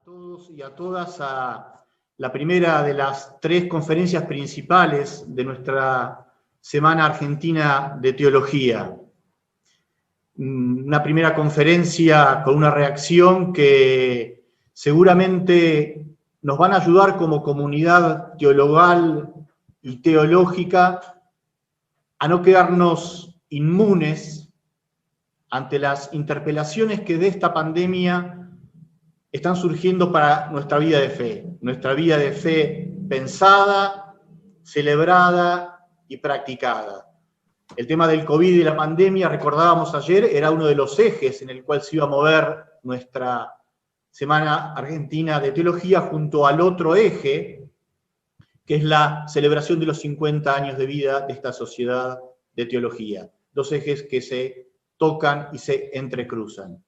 todos y a todas a la primera de las 3 conferencias principales de nuestra Semana Argentina de Teología. Una primera conferencia con una reacción que seguramente nos van a ayudar como comunidad teologal y teológica a no quedarnos inmunes ante las interpelaciones que de esta pandemia están surgiendo para nuestra vida de fe pensada, celebrada y practicada. El tema del COVID y la pandemia, recordábamos ayer, era uno de los ejes en el cual se iba a mover nuestra Semana Argentina de Teología junto al otro eje, que es la celebración de los 50 años de vida de esta sociedad de teología. 2 ejes que se tocan y se entrecruzan.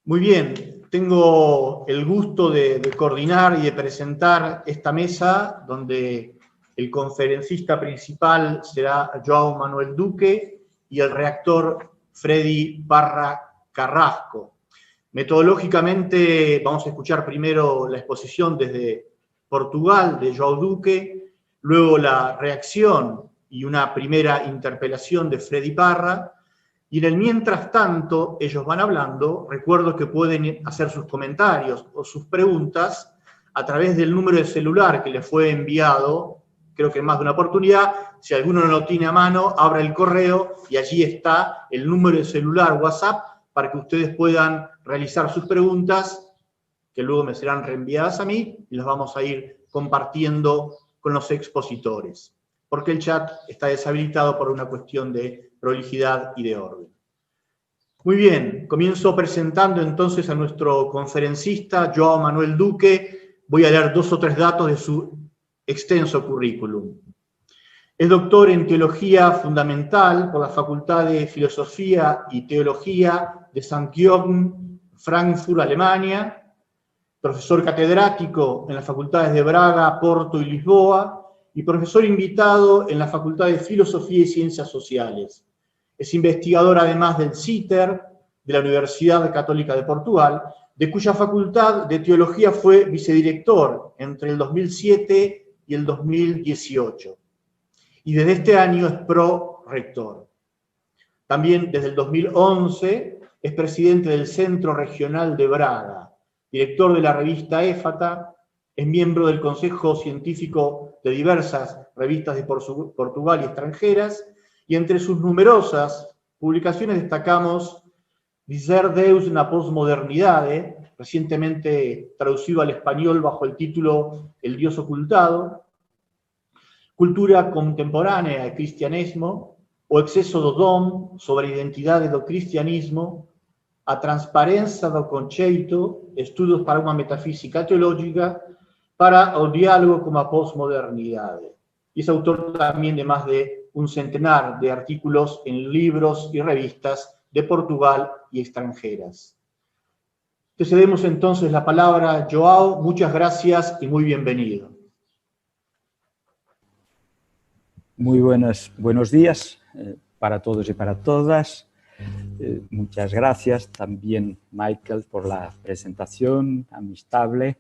Muy bien, tengo el gusto de coordinar y de presentar esta mesa donde el conferencista principal será Joao Manuel Duque y el redactor Freddy Parra Carrasco. Metodológicamente vamos a escuchar primero la exposición desde Portugal de Joao Duque, luego la reacción y una primera interpelación de Freddy Parra, y en el mientras tanto ellos van hablando. Recuerdo que pueden hacer sus comentarios o sus preguntas a través del número de celular que les fue enviado, creo que en más de una oportunidad. Si alguno no lo tiene a mano, abra el correo y allí está el número de celular WhatsApp para que ustedes puedan realizar sus preguntas, que luego me serán reenviadas a mí y las vamos a ir compartiendo con los expositores, porque el chat está deshabilitado por una cuestión de prolijidad y de orden. Muy bien, comienzo presentando entonces a nuestro conferencista, Joao Manuel Duque. Voy a leer 2 o 3 datos de su extenso currículum. Es doctor en Teología Fundamental por la Facultad de Filosofía y Teología de St. Georgen, Frankfurt, Alemania, profesor catedrático en las facultades de Braga, Porto y Lisboa, y profesor invitado en la Facultad de Filosofía y Ciencias Sociales. Es investigador además del CITER, de la Universidad Católica de Portugal, de cuya Facultad de Teología fue vicedirector entre el 2007 y el 2018. Y desde este año es pro-rector. También desde el 2011 es presidente del Centro Regional de Braga, director de la revista Éfata, es miembro del Consejo Científico de diversas revistas de Portugal y extranjeras, y entre sus numerosas publicaciones destacamos Dizer Deus na Postmodernidade, recientemente traducido al español bajo el título El Dios Ocultado, Cultura Contemporánea e Cristianismo, o Exceso do Dom, sobre identidade do cristianismo, A Transparenza do Conceito, Estudos para uma Metafísica Teológica, para o diálogo con a postmodernidade. Y es autor también de más de un centenar de artículos en libros y revistas de Portugal y extranjeras. Te cedemos entonces la palabra, Joao. Muchas gracias y muy bienvenido. Muy buenos días para todos y para todas. Muchas gracias también, Michael, por la presentación amistable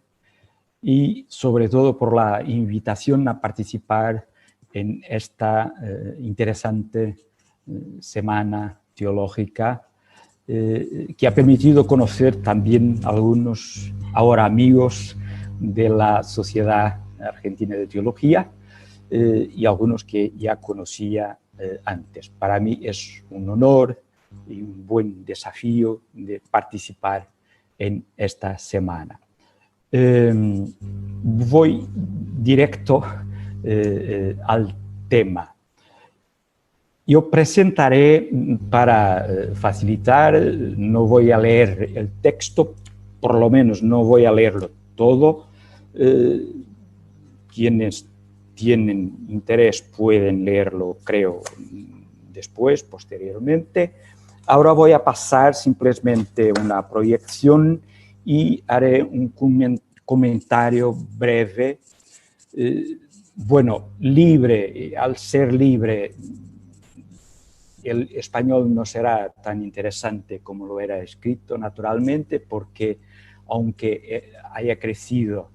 y sobre todo por la invitación a participar en esta interesante semana teológica que ha permitido conocer también algunos ahora amigos de la Sociedad Argentina de Teología y algunos que ya conocía antes. Para mí es un honor y un buen desafío de participar en esta semana. Voy directo al tema. Yo presentaré, para facilitar, no voy a leer el texto, por lo menos no voy a leerlo todo. Quienes tienen interés pueden leerlo, creo, después, posteriormente. Ahora voy a pasar simplemente una proyección y haré un comentario breve. Bueno, libre, al ser libre, el español no será tan interesante como lo era escrito, naturalmente, porque aunque haya crecido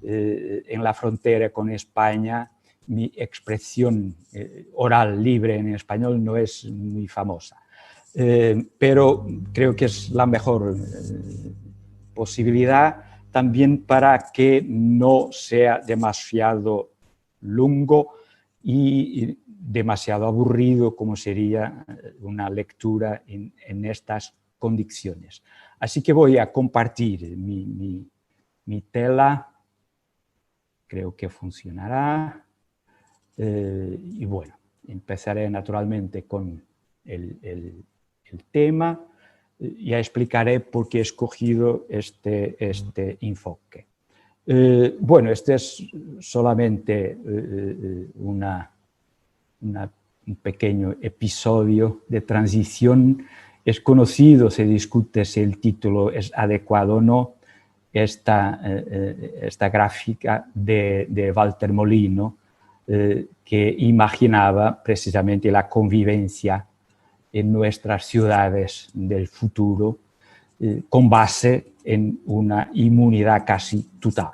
en la frontera con España, mi expresión oral libre en español no es muy famosa. Pero creo que es la mejor posibilidad también para que no sea demasiado largo y demasiado aburrido como sería una lectura en estas condiciones. Así que voy a compartir mi tela, creo que funcionará. Y bueno, empezaré naturalmente con el tema. Ya explicaré por qué he escogido este enfoque. Bueno, este es solamente un pequeño episodio de transición. Es conocido, se discute si el título es adecuado o no. Esta gráfica de Walter Molino, que imaginaba precisamente la convivencia en nuestras ciudades del futuro con base en una inmunidad casi total.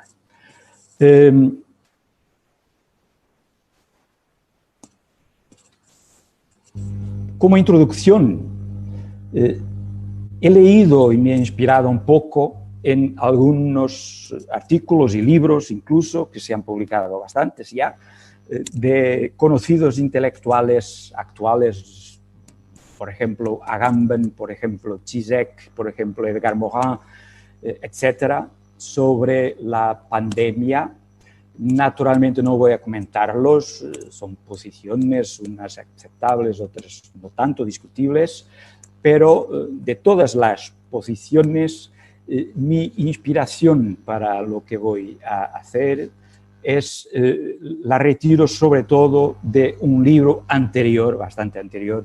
Como introducción, he leído y me he inspirado un poco en algunos artículos y libros, incluso, que se han publicado bastantes ya, de conocidos intelectuales actuales, por ejemplo, Agamben, por ejemplo, Zizek, por ejemplo, Edgar Morin, etcétera, sobre la pandemia. Naturalmente no voy a comentarlos, son posiciones, unas aceptables, otras no tanto discutibles, pero de todas las posiciones, mi inspiración para lo que voy a hacer la retiro sobre todo de un libro anterior, bastante anterior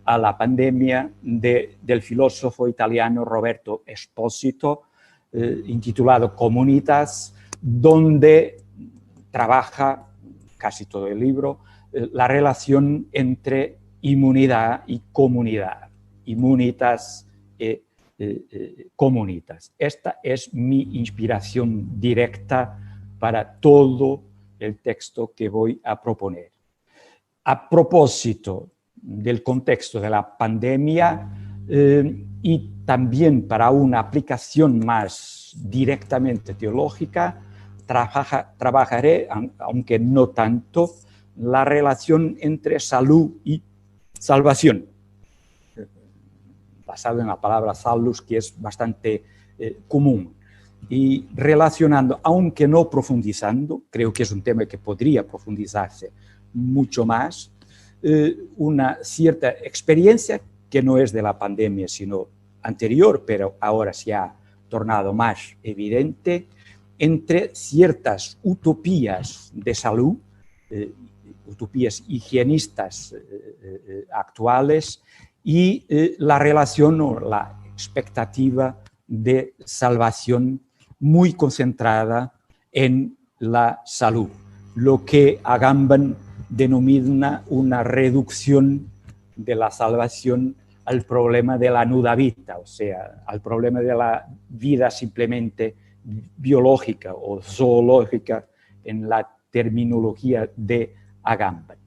a la pandemia, del filósofo italiano Roberto Esposito, intitulado Comunitas, donde trabaja casi todo el libro la relación entre inmunidad y comunidad, immunitas y comunitas. Esta es mi inspiración directa para todo el texto que voy a proponer. A propósito del contexto de la pandemia y también para una aplicación más directamente teológica, trabajaré, aunque no tanto, la relación entre salud y salvación, basado en la palabra salus, que es bastante común, y relacionando, aunque no profundizando, creo que es un tema que podría profundizarse mucho más, una cierta experiencia que no es de la pandemia, sino anterior, pero ahora se ha tornado más evidente, entre ciertas utopías de salud, utopías higienistas actuales, y la relación o la expectativa de salvación muy concentrada en la salud, lo que Agamben denomina una reducción de la salvación al problema de la nuda vita, o sea, al problema de la vida simplemente biológica o zoológica en la terminología de Agamben.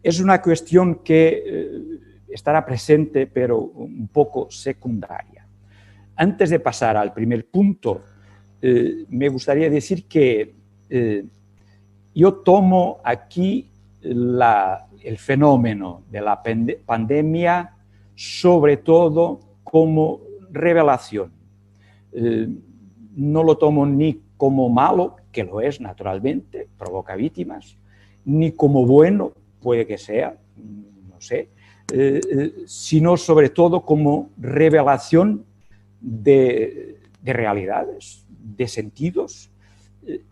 Es una cuestión que estará presente, pero un poco secundaria. Antes de pasar al primer punto, me gustaría decir que yo tomo aquí el fenómeno de la pandemia sobre todo como revelación. No lo tomo ni como malo, que lo es naturalmente, provoca víctimas, ni como bueno, puede que sea, no sé, sino sobre todo como revelación de realidades, de sentidos,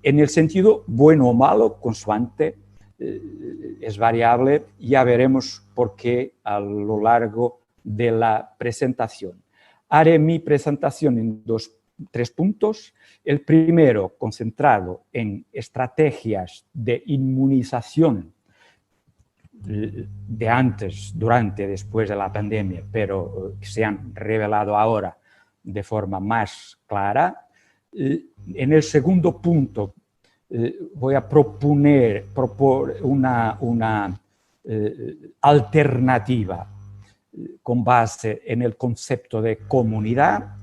en el sentido bueno o malo, constante, es variable, ya veremos por qué a lo largo de la presentación. Haré mi presentación en tres puntos. El primero, concentrado en estrategias de inmunización de antes, durante, después de la pandemia, pero que se han revelado ahora de forma más clara. En el segundo punto voy a proponer una alternativa con base en el concepto de comunidad,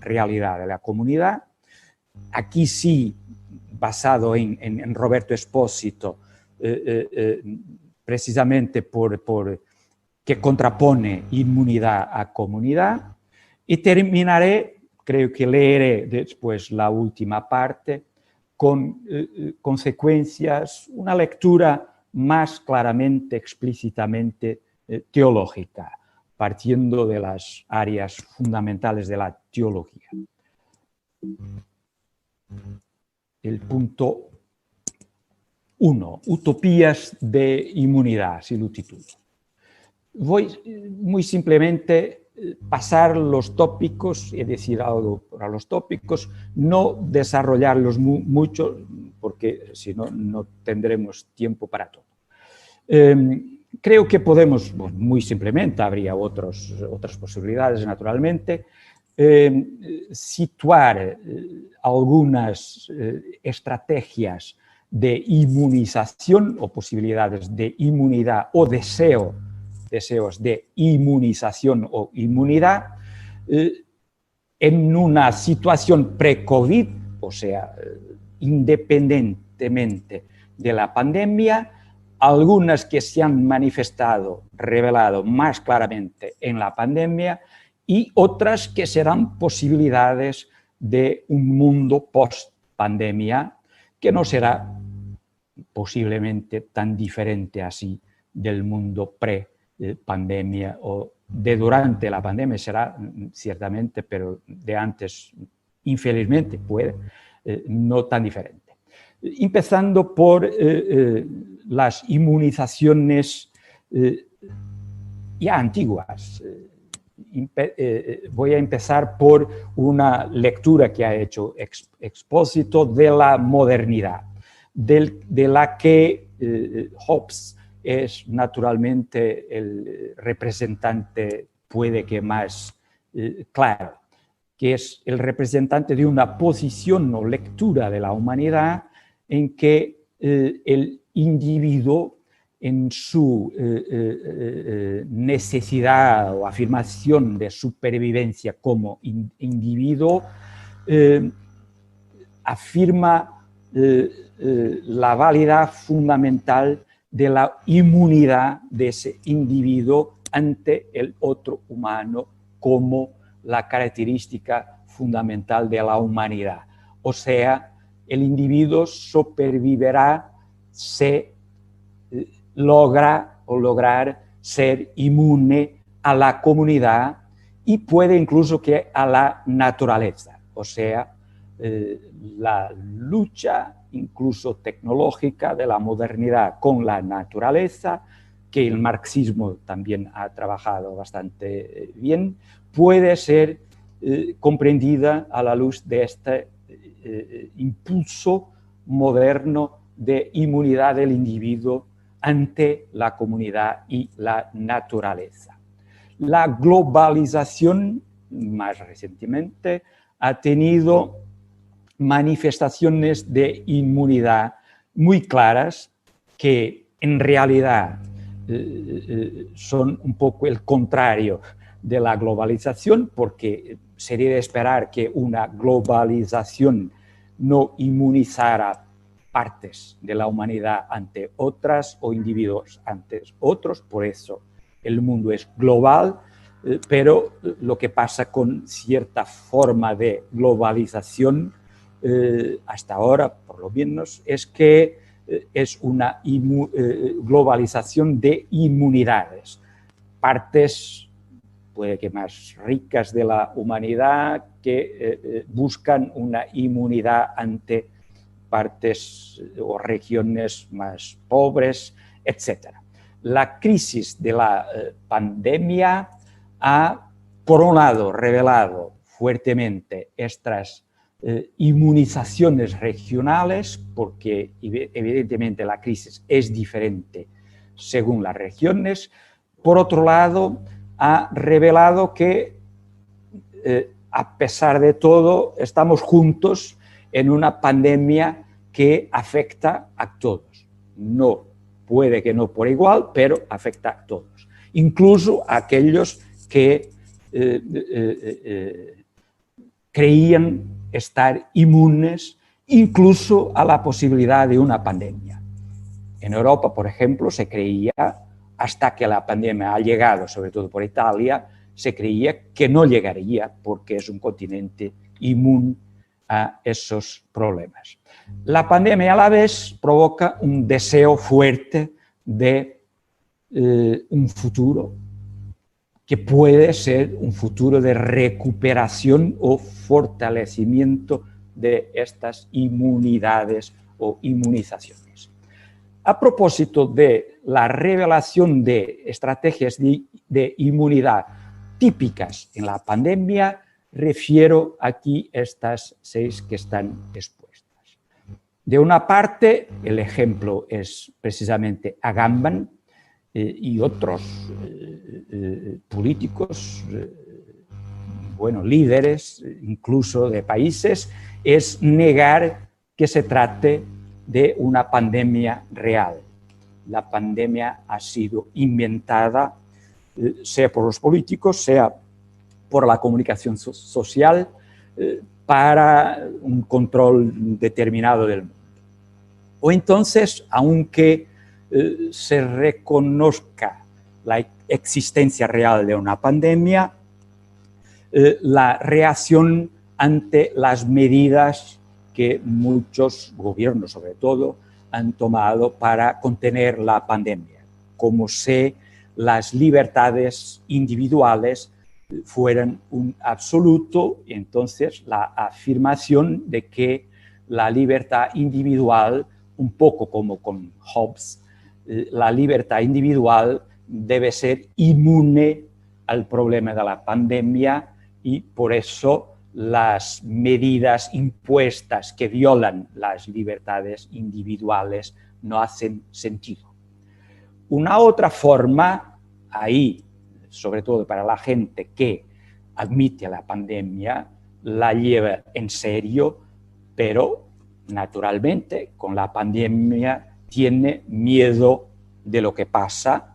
realidad de la comunidad. Aquí sí, basado en Roberto Espósito, precisamente que contrapone inmunidad a comunidad. Y terminaré, creo que leeré después la última parte, con consecuencias, una lectura más claramente, explícitamente teológica, partiendo de las áreas fundamentales de la teología. El punto 1, utopías de inmunidad, así lo titulo. Voy muy simplemente pasar los tópicos y decir algo para los tópicos, no desarrollarlos mucho, porque si no, no tendremos tiempo para todo. Creo que podemos, muy simplemente, habría otras posibilidades naturalmente, situar algunas estrategias de inmunización o posibilidades de inmunidad o deseos de inmunización o inmunidad en una situación pre-COVID, o sea, independientemente de la pandemia, algunas que se han manifestado, revelado más claramente en la pandemia y otras que serán posibilidades de un mundo post-pandemia que no será posiblemente tan diferente así del mundo pre-pandemia o de durante la pandemia será ciertamente, pero de antes, infelizmente, puede, no tan diferente. Empezando por las inmunizaciones ya antiguas. Voy a empezar por una lectura que ha hecho Expósito de la modernidad, de la que Hobbes es naturalmente el representante, puede que más claro, que es el representante de una posición o lectura de la humanidad en que el individuo, en su necesidad o afirmación de supervivencia como individuo, afirma la validad fundamental de la inmunidad de ese individuo ante el otro humano como la característica fundamental de la humanidad. O sea, el individuo supervivirá si lograr ser inmune a la comunidad y puede incluso que a la naturaleza. O sea, la lucha incluso tecnológica de la modernidad con la naturaleza, que el marxismo también ha trabajado bastante bien, puede ser comprendida a la luz de este impulso moderno de inmunidad del individuo ante la comunidad y la naturaleza. La globalización, más recientemente, ha tenido manifestaciones de inmunidad muy claras que en realidad son un poco el contrario de la globalización, porque sería de esperar que una globalización no inmunizara partes de la humanidad ante otras o individuos ante otros, por eso el mundo es global, pero lo que pasa con cierta forma de globalización hasta ahora, por lo menos, es que es una globalización de inmunidades. Partes, puede que más ricas de la humanidad, que buscan una inmunidad ante partes o regiones más pobres, etc. La crisis de la pandemia ha, por un lado, revelado fuertemente estas inmunizaciones regionales, porque evidentemente la crisis es diferente según las regiones. Por otro lado, ha revelado que a pesar de todo, estamos juntos en una pandemia que afecta a todos. No, puede que no por igual, pero afecta a todos. Incluso a aquellos que creían estar inmunes incluso a la posibilidad de una pandemia. En Europa, por ejemplo, se creía, hasta que la pandemia ha llegado, sobre todo por Italia, se creía que no llegaría porque es un continente inmune a esos problemas. La pandemia a la vez provoca un deseo fuerte de un futuro que puede ser un futuro de recuperación o fortalecimiento de estas inmunidades o inmunizaciones. A propósito de la revelación de estrategias de inmunidad típicas en la pandemia, refiero aquí estas 6 que están expuestas. De una parte, el ejemplo es precisamente Agamben y otros políticos, bueno, líderes incluso de países, es negar que se trate de una pandemia real. La pandemia ha sido inventada, sea por los políticos, sea por la comunicación social, para un control determinado del mundo. O entonces, aunque se reconozca la existencia real de una pandemia, la reacción ante las medidas que muchos gobiernos, sobre todo, han tomado para contener la pandemia, como si las libertades individuales fueran un absoluto, y entonces la afirmación de que la libertad individual, un poco como con Hobbes, la libertad individual debe ser inmune al problema de la pandemia y por eso las medidas impuestas que violan las libertades individuales no hacen sentido. Una otra forma, ahí, sobre todo para la gente que admite la pandemia, la lleva en serio, pero naturalmente con la pandemia tiene miedo de lo que pasa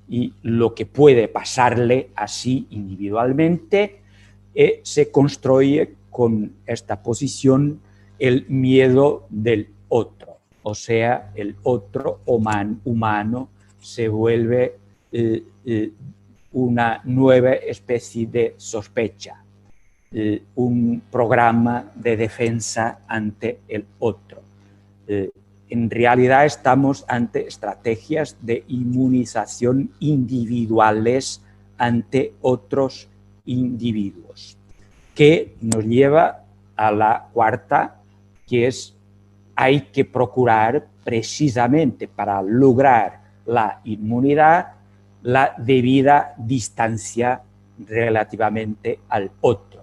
y lo que puede pasarle así individualmente, se construye con esta posición el miedo del otro, o sea, el otro humano se vuelve una nueva especie de sospecha, un programa de defensa ante el otro. En realidad estamos ante estrategias de inmunización individuales ante otros individuos, que nos lleva a la cuarta, que es hay que procurar precisamente para lograr la inmunidad la debida distancia relativamente al otro.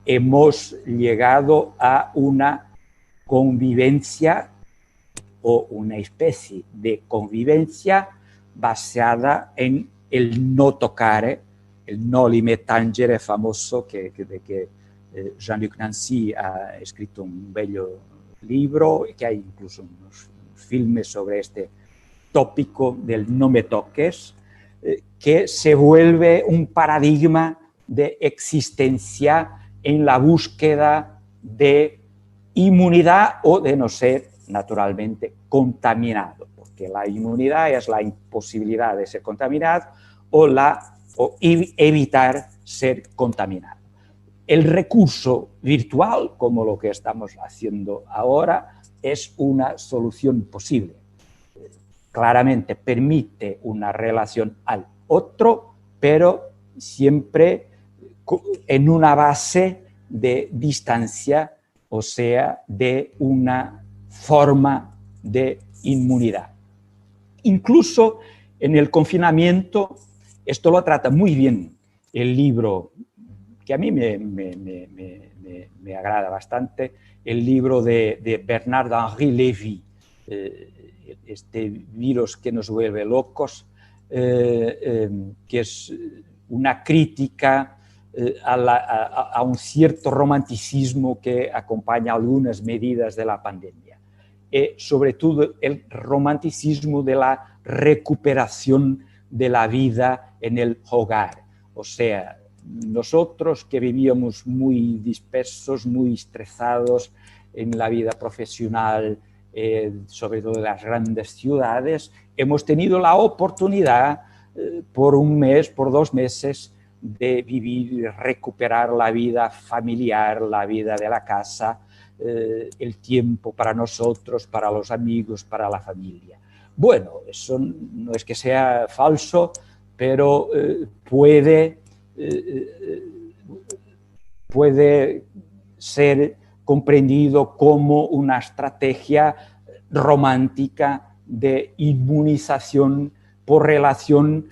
Hemos llegado a una convivencia o una especie de convivencia basada en el no tocar, el noli me tangere famoso de que Jean-Luc Nancy ha escrito un bello libro, que hay incluso unos filmes sobre este tópico del no me toques, que se vuelve un paradigma de existencia en la búsqueda de inmunidad o de no ser naturalmente contaminado, porque la inmunidad es la imposibilidad de ser contaminado o evitar ser contaminado. El recurso virtual, como lo que estamos haciendo ahora, es una solución posible. Claramente permite una relación al otro, pero siempre en una base de distancia, o sea, de una forma de inmunidad. Incluso en el confinamiento, esto lo trata muy bien el libro, que a mí me agrada bastante, el libro de Bernard-Henri Lévy, este virus que nos vuelve locos, que es una crítica a un cierto romanticismo que acompaña algunas medidas de la pandemia. Y sobre todo el romanticismo de la recuperación de la vida en el hogar. O sea, nosotros que vivíamos muy dispersos, muy estresados en la vida profesional, sobre todo en las grandes ciudades, hemos tenido la oportunidad por un mes, por 2 meses, de vivir y recuperar la vida familiar, la vida de la casa, el tiempo para nosotros, para los amigos, para la familia. Bueno, eso no es que sea falso, pero puede ser comprendido como una estrategia romántica de inmunización por relación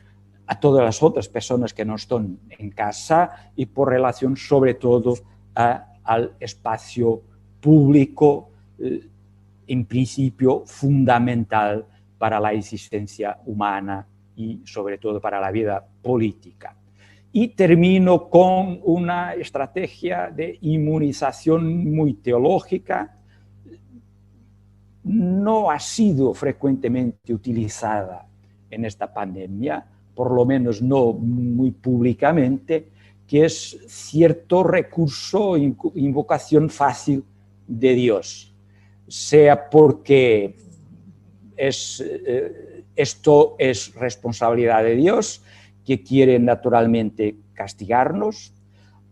a todas las otras personas que no están en casa y por relación sobre todo al espacio público, en principio fundamental para la existencia humana y sobre todo para la vida política. Y termino con una estrategia de inmunización muy teológica. No ha sido frecuentemente utilizada en esta pandemia, por lo menos no muy públicamente, que es cierto recurso, invocación fácil de Dios, sea porque esto es responsabilidad de Dios, que quiere naturalmente castigarnos.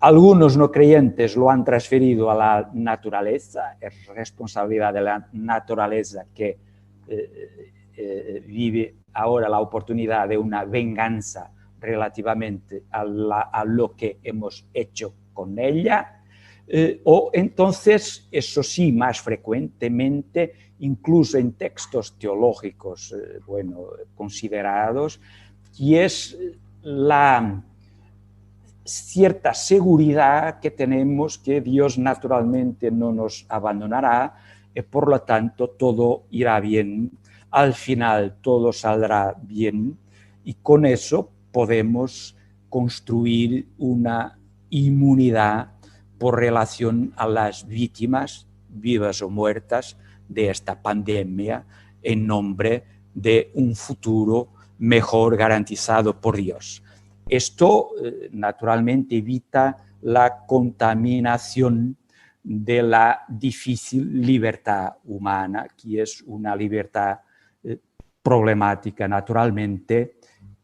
Algunos no creyentes lo han transferido a la naturaleza, es responsabilidad de la naturaleza que vive ahora la oportunidad de una venganza relativamente a lo que hemos hecho con ella, o entonces, eso sí, más frecuentemente, incluso en textos teológicos, considerados, y es la cierta seguridad que tenemos que Dios naturalmente no nos abandonará y por lo tanto todo irá bien, al final todo saldrá bien y con eso podemos construir una inmunidad por relación a las víctimas, vivas o muertas, de esta pandemia en nombre de un futuro mejor garantizado por Dios. Esto naturalmente evita la contaminación de la difícil libertad humana, que es una libertad problemática naturalmente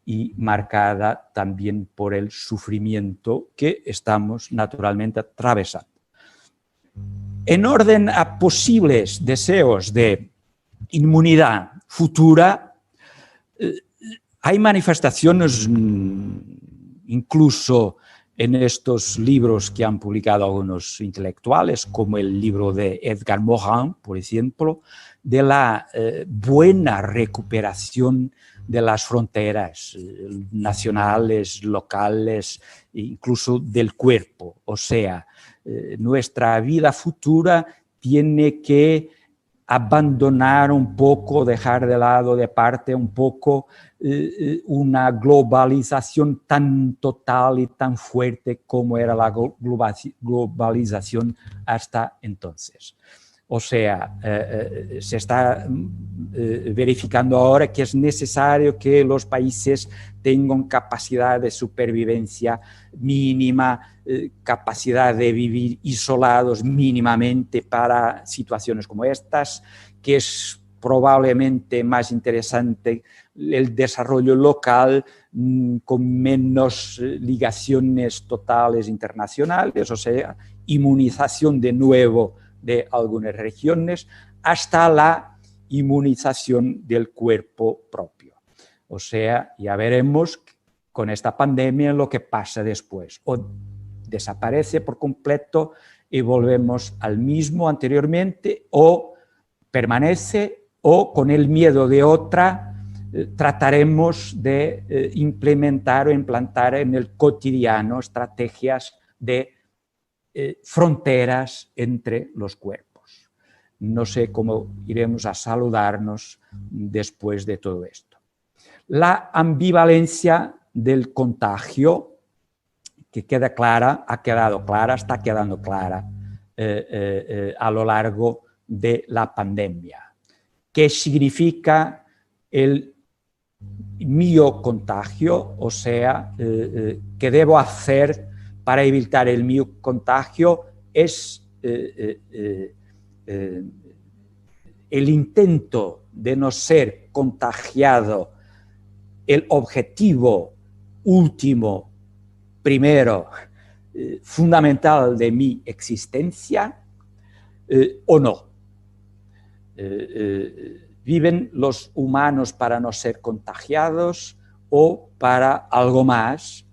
y marcada también por el sufrimiento que estamos naturalmente atravesando. En orden a posibles deseos de inmunidad futura, hay manifestaciones incluso en estos libros que han publicado algunos intelectuales, como el libro de Edgar Morin, por ejemplo, de la buena recuperación de las fronteras nacionales, locales, incluso del cuerpo. O sea, nuestra vida futura tiene que abandonar un poco, dejar de lado, de parte un poco una globalización tan total y tan fuerte como era la globalización hasta entonces. O sea, se está verificando ahora que es necesario que los países tengan capacidad de supervivencia mínima, capacidad de vivir isolados mínimamente para situaciones como estas, que es probablemente más interesante el desarrollo local con menos ligaciones totales internacionales, o sea, inmunización de nuevo de algunas regiones, hasta la inmunización del cuerpo propio. O sea, ya veremos con esta pandemia lo que pasa después. O desaparece por completo y volvemos al mismo anteriormente, o permanece, o con el miedo de otra trataremos de implementar o implantar en el cotidiano estrategias de fronteras entre los cuerpos. No sé cómo iremos a saludarnos después de todo esto. La ambivalencia del contagio, que queda clara, ha quedado clara, está quedando clara a lo largo de la pandemia. ¿Qué significa el miocontagio? O sea, ¿qué debo hacer para evitar el miocontagio? Es el intento de no ser contagiado, el objetivo último, primero, fundamental de mi existencia, o no. ¿Viven los humanos para no ser contagiados o para algo más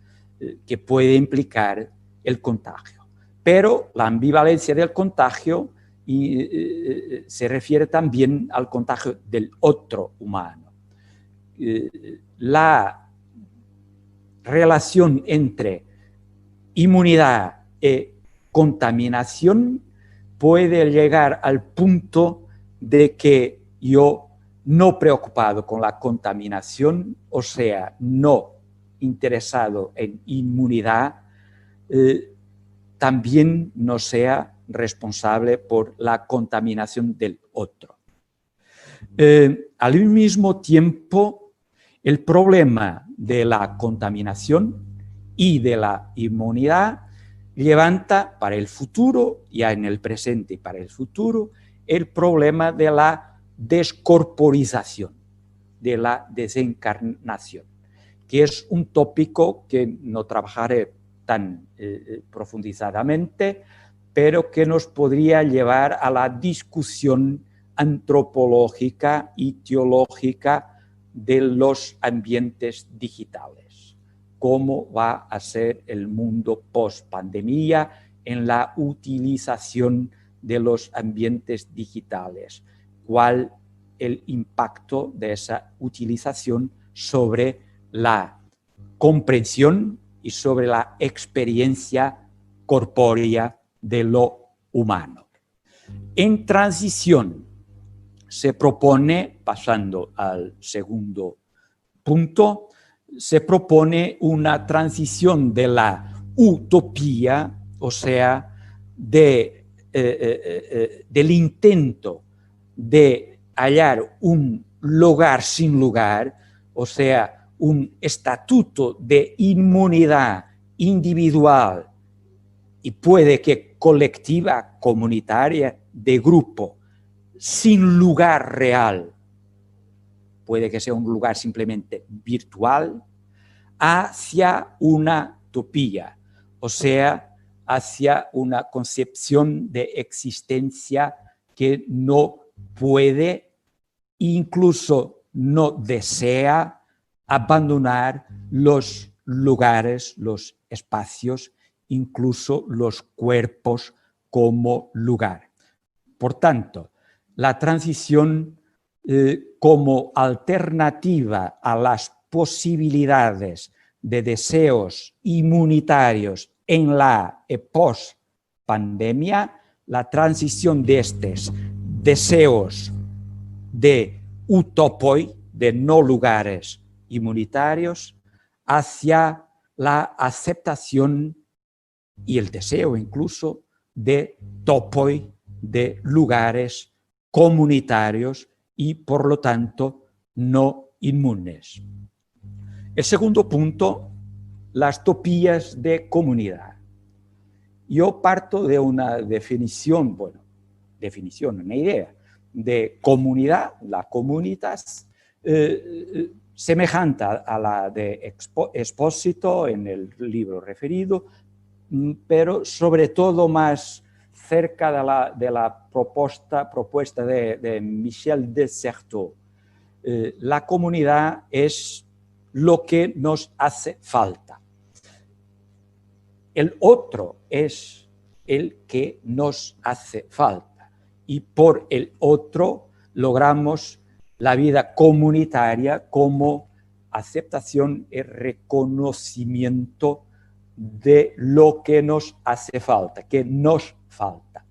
que puede implicar el contagio? Pero la ambivalencia del contagio se refiere también al contagio del otro humano. La relación entre inmunidad y contaminación puede llegar al punto de que yo, no preocupado con la contaminación, o sea, no interesado en inmunidad, también no sea responsable por la contaminación del otro. Al mismo tiempo, el problema de la contaminación y de la inmunidad levanta para el futuro, ya en el presente y para el futuro, el problema de la descorporización, de la desencarnación, que es un tópico que no trabajaré tan profundizadamente, pero que nos podría llevar a la discusión antropológica y teológica de los ambientes digitales. ¿Cómo va a ser el mundo post-pandemia en la utilización de los ambientes digitales? ¿Cuál el impacto de esa utilización sobre la comprensión y sobre la experiencia corpórea de lo humano? En transición se propone, pasando al segundo punto, se propone una transición de la utopía, o sea, del intento de hallar un lugar sin lugar, o sea, un estatuto de inmunidad individual y puede que colectiva, comunitaria, de grupo, sin lugar real, puede que sea un lugar simplemente virtual, hacia una utopía, o sea, hacia una concepción de existencia que no puede, incluso no desea, abandonar los lugares, los espacios, incluso los cuerpos como lugar. Por tanto, la transición como alternativa a las posibilidades de deseos inmunitarios en la post-pandemia, la transición de estos deseos de utopoi, de no lugares inmunitarios, hacia la aceptación y el deseo incluso de topoi, de lugares comunitarios y por lo tanto no inmunes. El segundo punto, las utopías de comunidad. Yo parto de una definición, una idea de comunidad, la comunitas, semejante a la de Expósito en el libro referido, pero sobre todo más cerca de la propuesta de Michel Desserteaux. La comunidad es lo que nos hace falta. El otro es el que nos hace falta. Y por el otro logramos la vida comunitaria como aceptación y reconocimiento de lo que nos hace falta, que nos falta.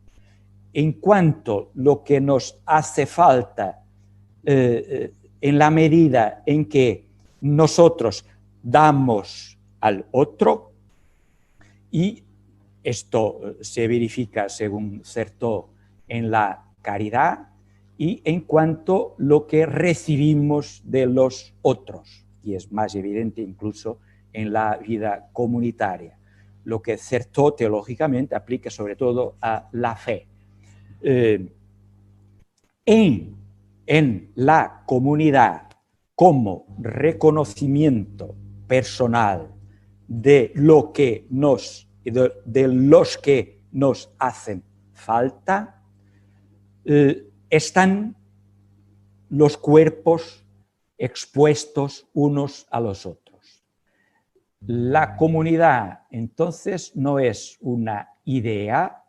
En cuanto lo que nos hace falta, en la medida en que nosotros damos al otro, y esto se verifica, según Certeau, en la caridad y en cuanto a lo que recibimos de los otros, y es más evidente incluso en la vida comunitaria, lo que Certeau teológicamente aplica sobre todo a la fe. En la comunidad como reconocimiento personal de los que nos hacen falta, están los cuerpos expuestos unos a los otros. La comunidad, entonces, no es una idea,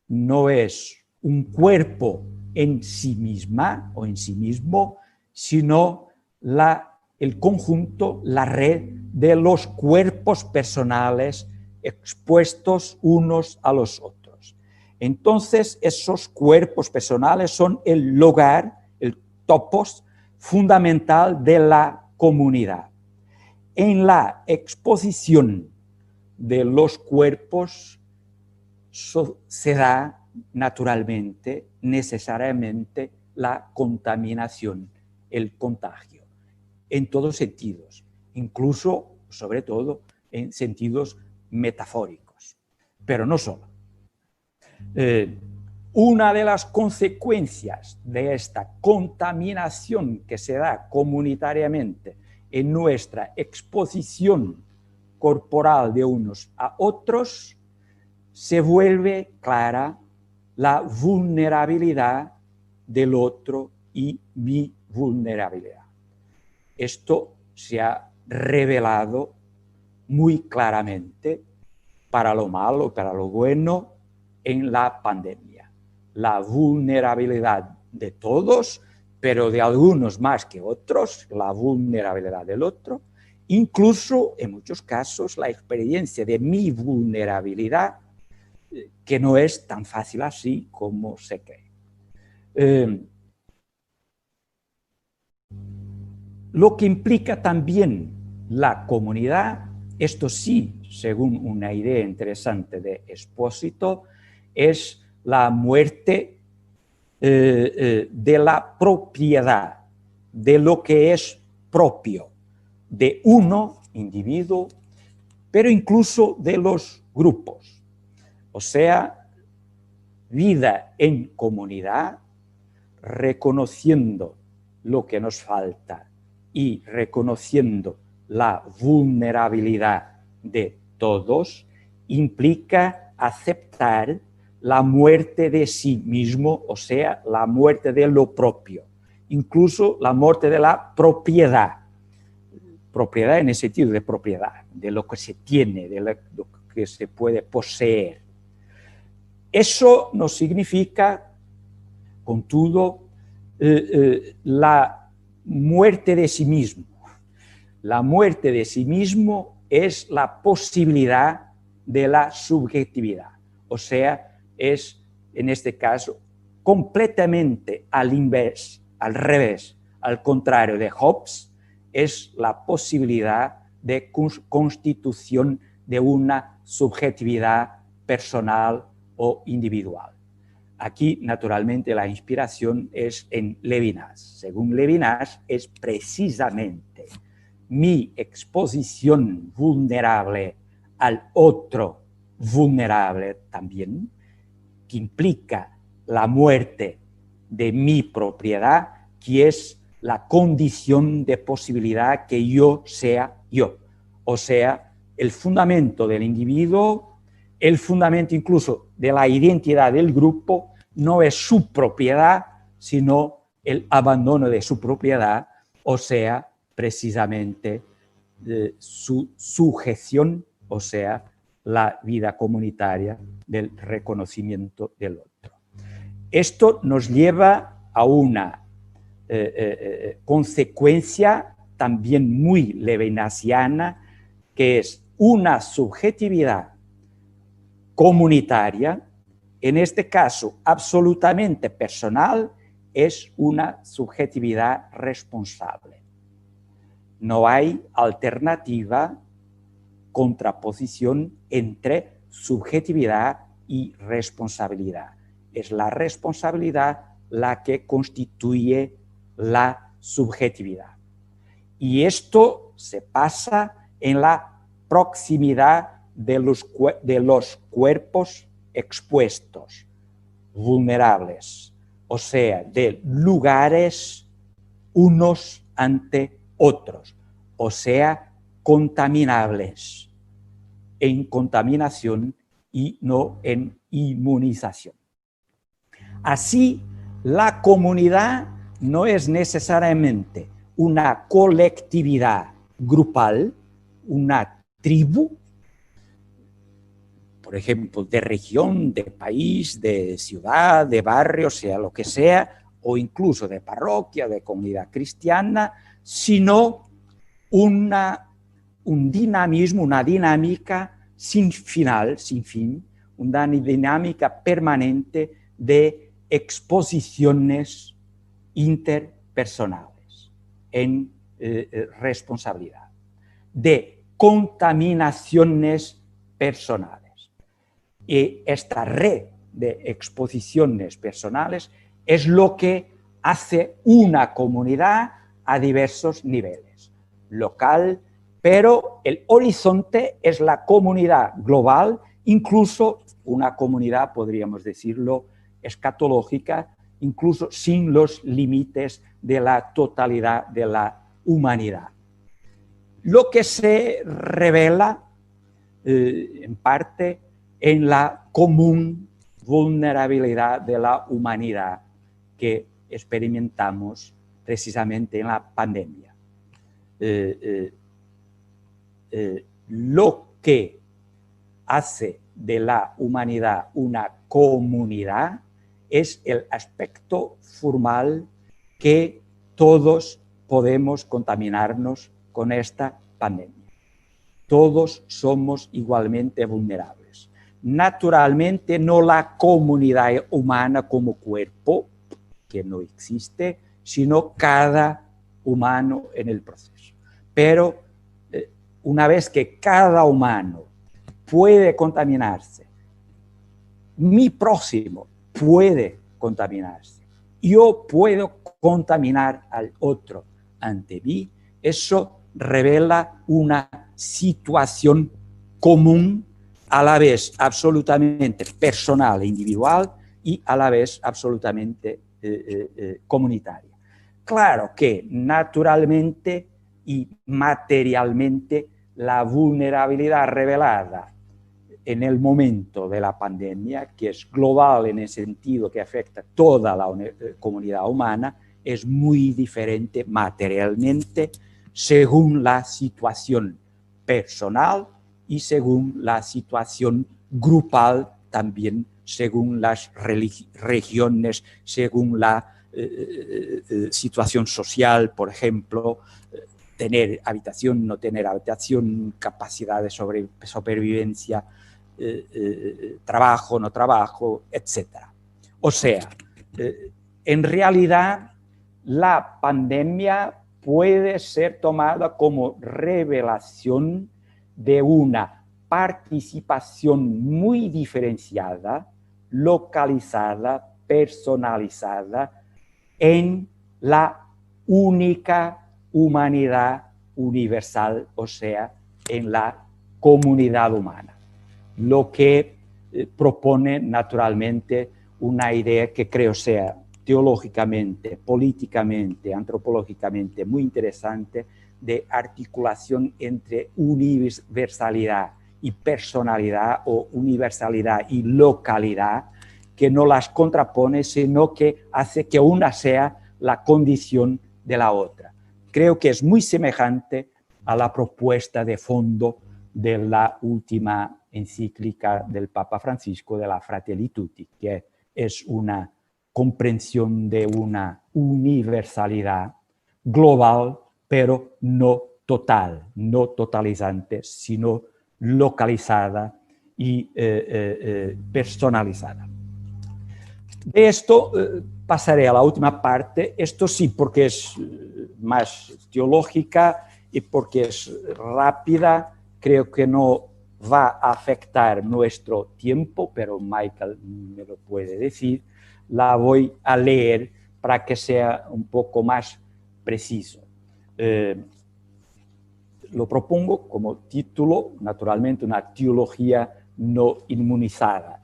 no es un cuerpo en sí misma o en sí mismo, sino el conjunto, la red de los cuerpos personales expuestos unos a los otros. Entonces, esos cuerpos personales son el lugar, el topos fundamental de la comunidad. En la exposición de los cuerpos se da naturalmente, necesariamente, la contaminación, el contagio, en todos sentidos, incluso, sobre todo, en sentidos metafóricos, pero no solo. Una de las consecuencias de esta contaminación que se da comunitariamente en nuestra exposición corporal de unos a otros, se vuelve clara la vulnerabilidad del otro y mi vulnerabilidad. Esto se ha revelado muy claramente, para lo malo y para lo bueno, en la pandemia. La vulnerabilidad de todos, pero de algunos más que otros, la vulnerabilidad del otro, incluso en muchos casos la experiencia de mi vulnerabilidad, que no es tan fácil así como se cree. Lo que implica también la comunidad, esto sí, según una idea interesante de Espósito, es la muerte de la propiedad, de lo que es propio, de uno, individuo, pero incluso de los grupos. O sea, vida en comunidad, reconociendo lo que nos falta y reconociendo la vulnerabilidad de todos, implica aceptar la muerte de sí mismo, o sea, la muerte de lo propio, incluso la muerte de la propiedad. Propiedad en el sentido de propiedad, de lo que se tiene, de lo que se puede poseer. Eso no significa, contudo, la muerte de sí mismo. La muerte de sí mismo es la posibilidad de la subjetividad. O sea, es, en este caso, completamente al revés, al contrario de Hobbes, es la posibilidad de constitución de una subjetividad personal o individual. Aquí, naturalmente, la inspiración es en Levinas. Según Levinas, es precisamente mi exposición vulnerable al otro vulnerable también, que implica la muerte de mi propiedad, que es la condición de posibilidad que yo sea yo. O sea, el fundamento del individuo, el fundamento incluso de la identidad del grupo, no es su propiedad, sino el abandono de su propiedad, o sea, precisamente su sujeción, o sea, la vida comunitaria del reconocimiento del otro. Esto nos lleva a una consecuencia también muy levinasiana, que es una subjetividad comunitaria, en este caso absolutamente personal, es una subjetividad responsable. No hay alternativa contraposición entre subjetividad y responsabilidad. Es la responsabilidad la que constituye la subjetividad. Y esto se pasa en la proximidad de los cuerpos expuestos, vulnerables, o sea, de lugares unos ante otros, o sea, contaminables, en contaminación y no en inmunización. Así, la comunidad no es necesariamente una colectividad grupal, una tribu, por ejemplo, de región, de país, de ciudad, de barrio, sea lo que sea, o incluso de parroquia, de comunidad cristiana, sino un dinamismo, una dinámica sin final, sin fin, una dinámica permanente de exposiciones interpersonales en responsabilidad, de contaminaciones personales. Y esta red de exposiciones personales es lo que hace una comunidad a diversos niveles. Local, pero el horizonte es la comunidad global, incluso una comunidad, podríamos decirlo, escatológica, incluso sin los límites de la totalidad de la humanidad. Lo que se revela, en parte, en la común vulnerabilidad de la humanidad que experimentamos precisamente en la pandemia. Lo que hace de la humanidad una comunidad es el aspecto formal que todos podemos contaminarnos con esta pandemia. Todos somos igualmente vulnerables. Naturalmente, no la comunidad humana como cuerpo, que no existe, sino cada humano en el proceso. Pero una vez que cada humano puede contaminarse, mi próximo puede contaminarse, yo puedo contaminar al otro ante mí, eso revela una situación común, a la vez absolutamente personal e individual y a la vez absolutamente comunitaria. Claro que naturalmente y materialmente la vulnerabilidad revelada en el momento de la pandemia, que es global en el sentido que afecta a toda la comunidad humana, es muy diferente materialmente según la situación personal y según la situación grupal, también según las regiones, según la situación social, por ejemplo, tener habitación, no tener habitación, capacidad de supervivencia, trabajo, no trabajo, etc. O sea, en realidad la pandemia puede ser tomada como revelación de una participación muy diferenciada, localizada, personalizada en la única humanidad universal, o sea, en la comunidad humana. Lo que propone naturalmente una idea que creo sea teológicamente, políticamente, antropológicamente muy interesante, de articulación entre universalidad y personalidad, o universalidad y localidad, que no las contrapone, sino que hace que una sea la condición de la otra. Creo que es muy semejante a la propuesta de fondo de la última encíclica del Papa Francisco, de la Fratelli Tutti, que es una comprensión de una universalidad global, pero no total, no totalizante, sino localizada y personalizada. De esto pasaré a la última parte, esto sí porque es más teológica y porque es rápida, creo que no va a afectar nuestro tiempo, pero Michael me lo puede decir, la voy a leer para que sea un poco más preciso. Lo propongo como título, naturalmente, una teología no inmunizada.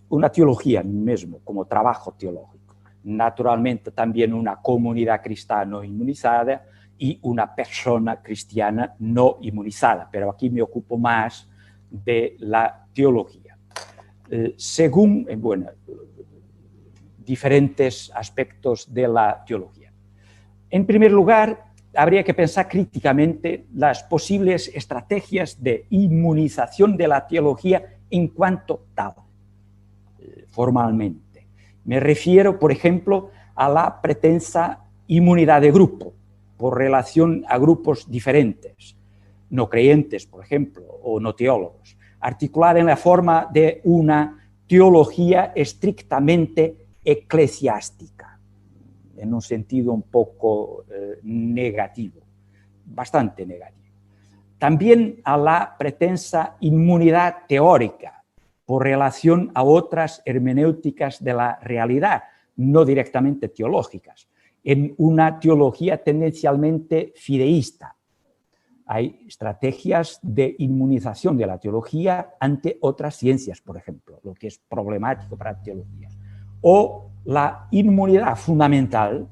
Una teología mismo, como trabajo teológico. Naturalmente, también una comunidad cristiana no inmunizada y una persona cristiana no inmunizada. Pero aquí me ocupo más de la teología. Según, bueno, diferentes aspectos de la teología. En primer lugar, habría que pensar críticamente las posibles estrategias de inmunización de la teología en cuanto tal, formalmente. Me refiero, por ejemplo, a la pretensa inmunidad de grupo, por relación a grupos diferentes, no creyentes, por ejemplo, o no teólogos, articulada en la forma de una teología estrictamente eclesiástica, en un sentido un poco negativo, bastante negativo. También a la pretensa inmunidad teórica por relación a otras hermenéuticas de la realidad, no directamente teológicas, en una teología tendencialmente fideísta. Hay estrategias de inmunización de la teología ante otras ciencias, por ejemplo, lo que es problemático para la teología. O la inmunidad fundamental,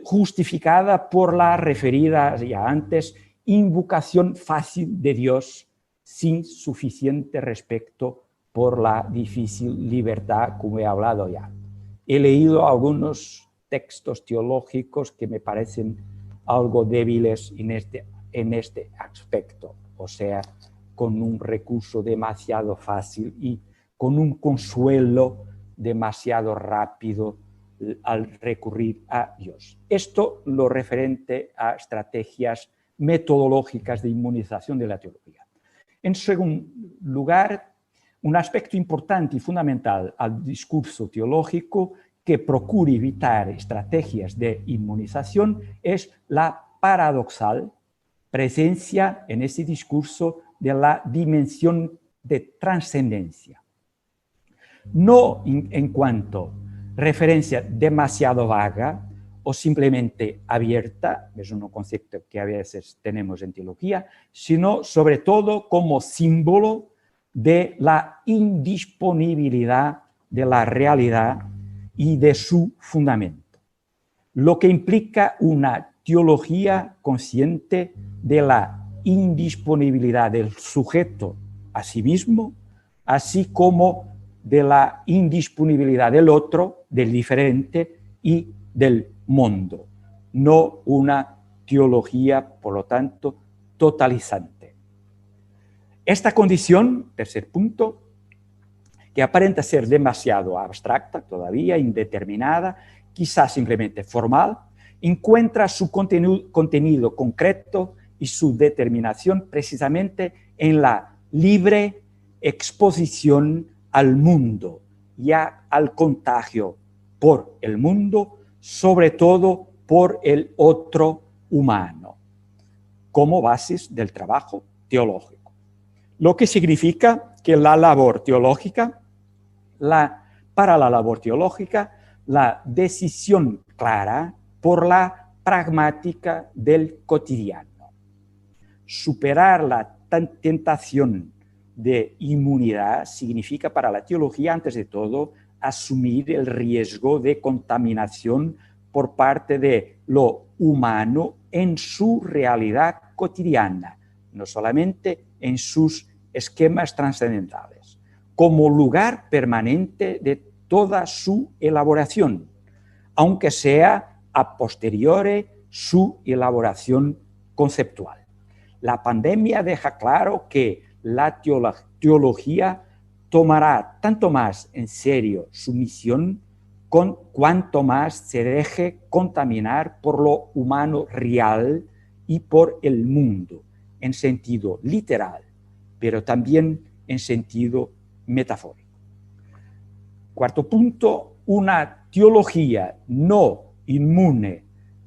justificada por la referida ya antes invocación fácil de Dios sin suficiente respeto por la difícil libertad, como he hablado ya. He leído algunos textos teológicos que me parecen algo débiles en este aspecto, o sea, con un recurso demasiado fácil y con un consuelo demasiado rápido al recurrir a Dios. Esto lo referente a estrategias metodológicas de inmunización de la teología. En segundo lugar, un aspecto importante y fundamental al discurso teológico que procura evitar estrategias de inmunización es la paradoxal presencia en ese discurso de la dimensión de trascendencia. No en cuanto referencia demasiado vaga o simplemente abierta, es un concepto que a veces tenemos en teología, sino sobre todo como símbolo de la indisponibilidad de la realidad y de su fundamento, lo que implica una teología consciente de la indisponibilidad del sujeto a sí mismo, así como de la indisponibilidad del otro, del diferente y del mundo, no una teología, por lo tanto, totalizante. Esta condición, tercer punto, que aparenta ser demasiado abstracta, todavía indeterminada, quizás simplemente formal, encuentra su contenido concreto y su determinación precisamente en la libre exposición al mundo y al contagio por el mundo, sobre todo por el otro humano, como bases del trabajo teológico. Lo que significa que la labor teológica, para la labor teológica, la decisión clara por la pragmática del cotidiano. Superar la tentación de inmunidad significa para la teología, antes de todo, asumir el riesgo de contaminación por parte de lo humano en su realidad cotidiana, no solamente en sus esquemas trascendentales, como lugar permanente de toda su elaboración, aunque sea a posteriori su elaboración conceptual. La pandemia deja claro que la teología tomará tanto más en serio su misión cuanto más se deje contaminar por lo humano real y por el mundo, en sentido literal, pero también en sentido metafórico. Cuarto punto, una teología no inmune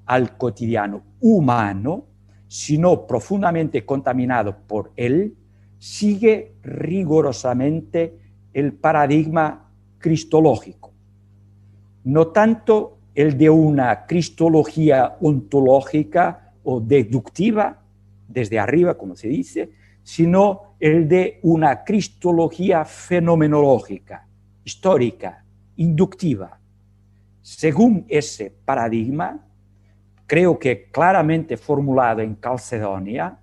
al cotidiano humano sino profundamente contaminado por él, sigue rigurosamente el paradigma cristológico, no tanto el de una cristología ontológica o deductiva, desde arriba, como se dice, sino el de una cristología fenomenológica, histórica, inductiva. Según ese paradigma, creo que claramente formulado en Calcedonia,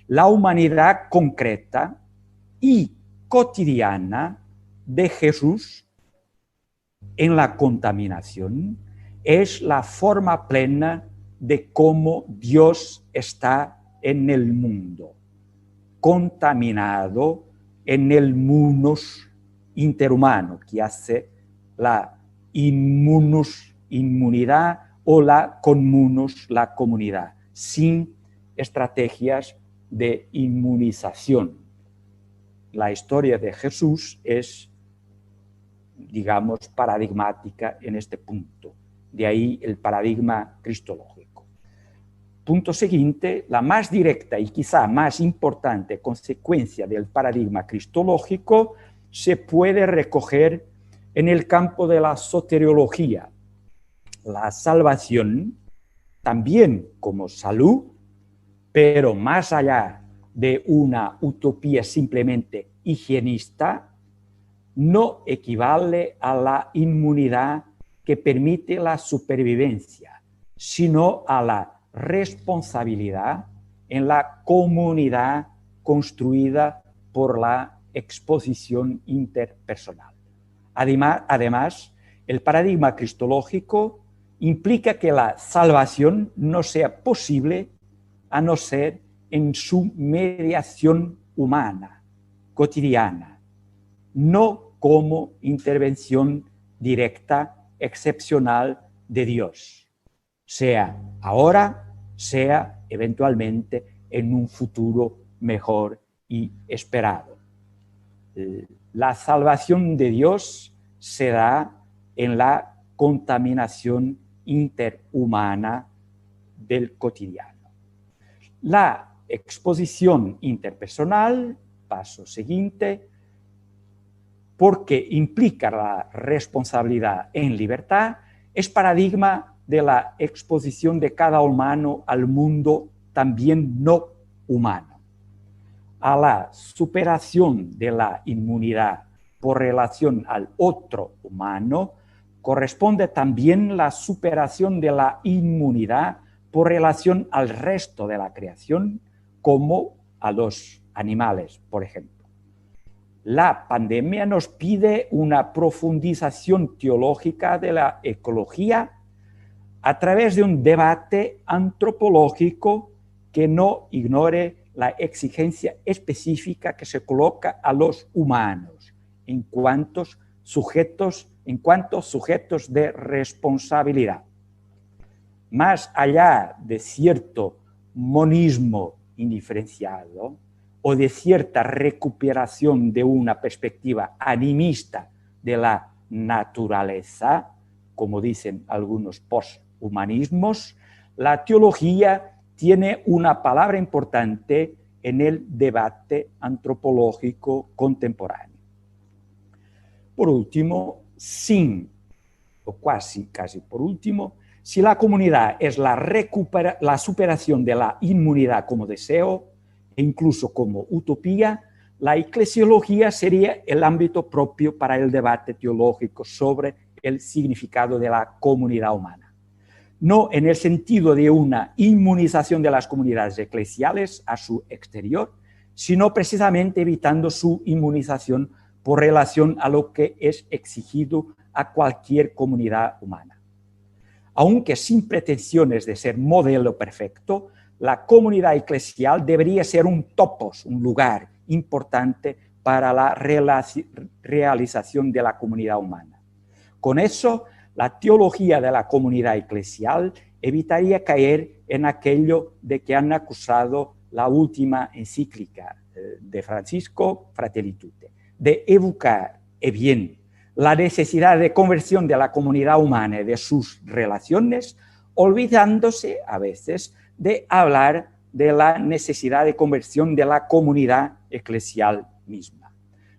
la humanidad concreta y cotidiana de Jesús en la contaminación es la forma plena de cómo Dios está en el mundo, contaminado en el munus interhumano, que hace la inmunidad, o la communus, la comunidad, sin estrategias de inmunización. La historia de Jesús es, digamos, paradigmática en este punto. De ahí el paradigma cristológico. Punto siguiente, la más directa y quizá más importante consecuencia del paradigma cristológico se puede recoger en el campo de la soteriología. La salvación, también como salud, pero más allá de una utopía simplemente higienista, no equivale a la inmunidad que permite la supervivencia, sino a la responsabilidad en la comunidad construida por la exposición interpersonal. Además, el paradigma cristológico implica que la salvación no sea posible a no ser en su mediación humana, cotidiana, no como intervención directa, excepcional de Dios, sea ahora, sea eventualmente en un futuro mejor y esperado. La salvación de Dios se da en la contaminación interhumana del cotidiano. La exposición interpersonal, paso siguiente, porque implica la responsabilidad en libertad, es paradigma de la exposición de cada humano al mundo también no humano. A la superación de la inmunidad por relación al otro humano, corresponde también la superación de la inmunidad por relación al resto de la creación, como a los animales, por ejemplo. La pandemia nos pide una profundización teológica de la ecología a través de un debate antropológico que no ignore la exigencia específica que se coloca a los humanos en cuanto sujetos de responsabilidad. Más allá de cierto monismo indiferenciado o de cierta recuperación de una perspectiva animista de la naturaleza, como dicen algunos posthumanismos, la teología tiene una palabra importante en el debate antropológico contemporáneo. Por último, casi por último, si la comunidad es la superación de la inmunidad como deseo e incluso como utopía, la eclesiología sería el ámbito propio para el debate teológico sobre el significado de la comunidad humana. No en el sentido de una inmunización de las comunidades eclesiales a su exterior, sino precisamente evitando su inmunización por relación a lo que es exigido a cualquier comunidad humana. Aunque sin pretensiones de ser modelo perfecto, la comunidad eclesial debería ser un topos, un lugar importante para la realización de la comunidad humana. Con eso, la teología de la comunidad eclesial evitaría caer en aquello de que han acusado la última encíclica de Francisco, Fratelli Tutti, de evocar bien la necesidad de conversión de la comunidad humana y de sus relaciones, olvidándose a veces de hablar de la necesidad de conversión de la comunidad eclesial misma.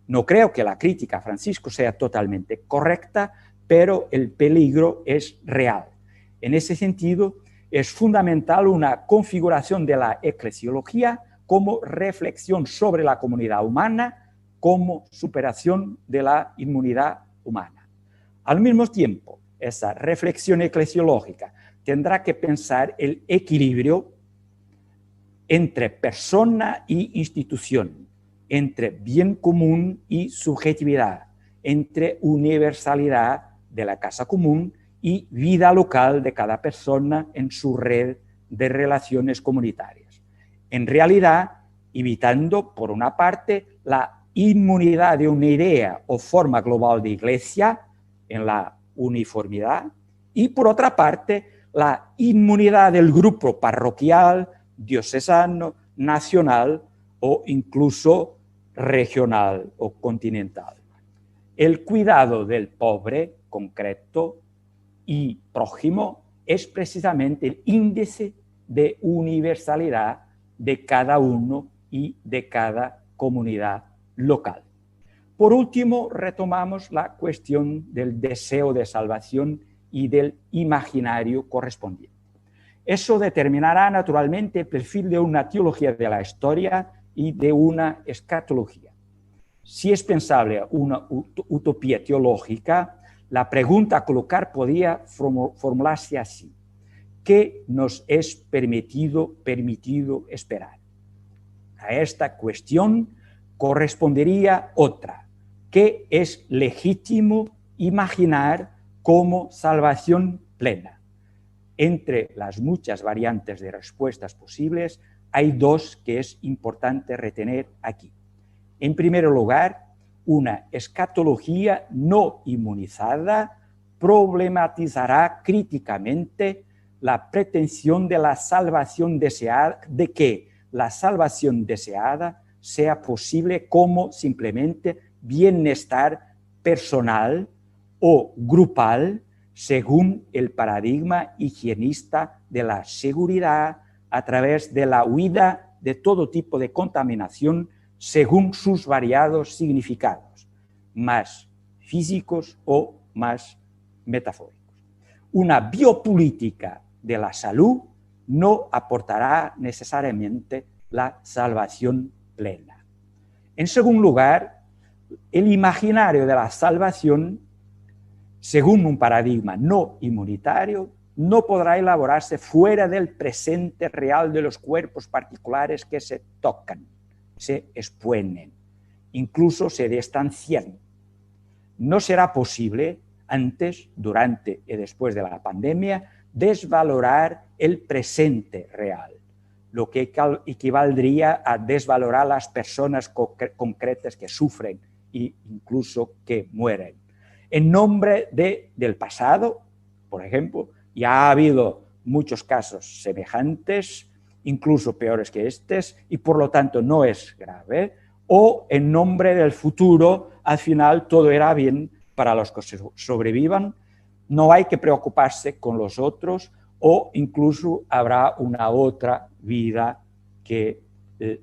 No creo que la crítica a Francisco sea totalmente correcta, pero el peligro es real. En ese sentido, es fundamental una configuración de la eclesiología como reflexión sobre la comunidad humana, como superación de la inmunidad humana. Al mismo tiempo, esa reflexión eclesiológica tendrá que pensar el equilibrio entre persona y institución, entre bien común y subjetividad, entre universalidad de la casa común y vida local de cada persona en su red de relaciones comunitarias. En realidad, evitando, por una parte, la inmunidad de una idea o forma global de iglesia en la uniformidad y, por otra parte, la inmunidad del grupo parroquial, diocesano, nacional o incluso regional o continental. El cuidado del pobre concreto y prójimo es precisamente el índice de universalidad de cada uno y de cada comunidad local. Por último, retomamos la cuestión del deseo de salvación y del imaginario correspondiente. Eso determinará naturalmente el perfil de una teología de la historia y de una escatología. Si es pensable una utopía teológica, la pregunta a colocar podría formularse así: ¿qué nos es permitido esperar? A esta cuestión correspondería otra: ¿qué es legítimo imaginar como salvación plena? Entre las muchas variantes de respuestas posibles, hay dos que es importante retener aquí. En primer lugar, una escatología no inmunizada problematizará críticamente la pretensión de la salvación deseada, de que la salvación deseada sea posible como simplemente bienestar personal o grupal según el paradigma higienista de la seguridad a través de la huida de todo tipo de contaminación según sus variados significados, más físicos o más metafóricos. Una biopolítica de la salud no aportará necesariamente la salvación plena. En segundo lugar, el imaginario de la salvación, según un paradigma no inmunitario, no podrá elaborarse fuera del presente real de los cuerpos particulares que se tocan, se exponen, incluso se distancian. No será posible, antes, durante y después de la pandemia, desvalorar el presente real, lo que equivaldría a desvalorar las personas concretas que sufren e incluso que mueren. En nombre del pasado, por ejemplo, ya ha habido muchos casos semejantes, incluso peores que estos, y por lo tanto no es grave, o en nombre del futuro, al final todo irá bien para los que sobrevivan, no hay que preocuparse con los otros, o incluso habrá una otra vida que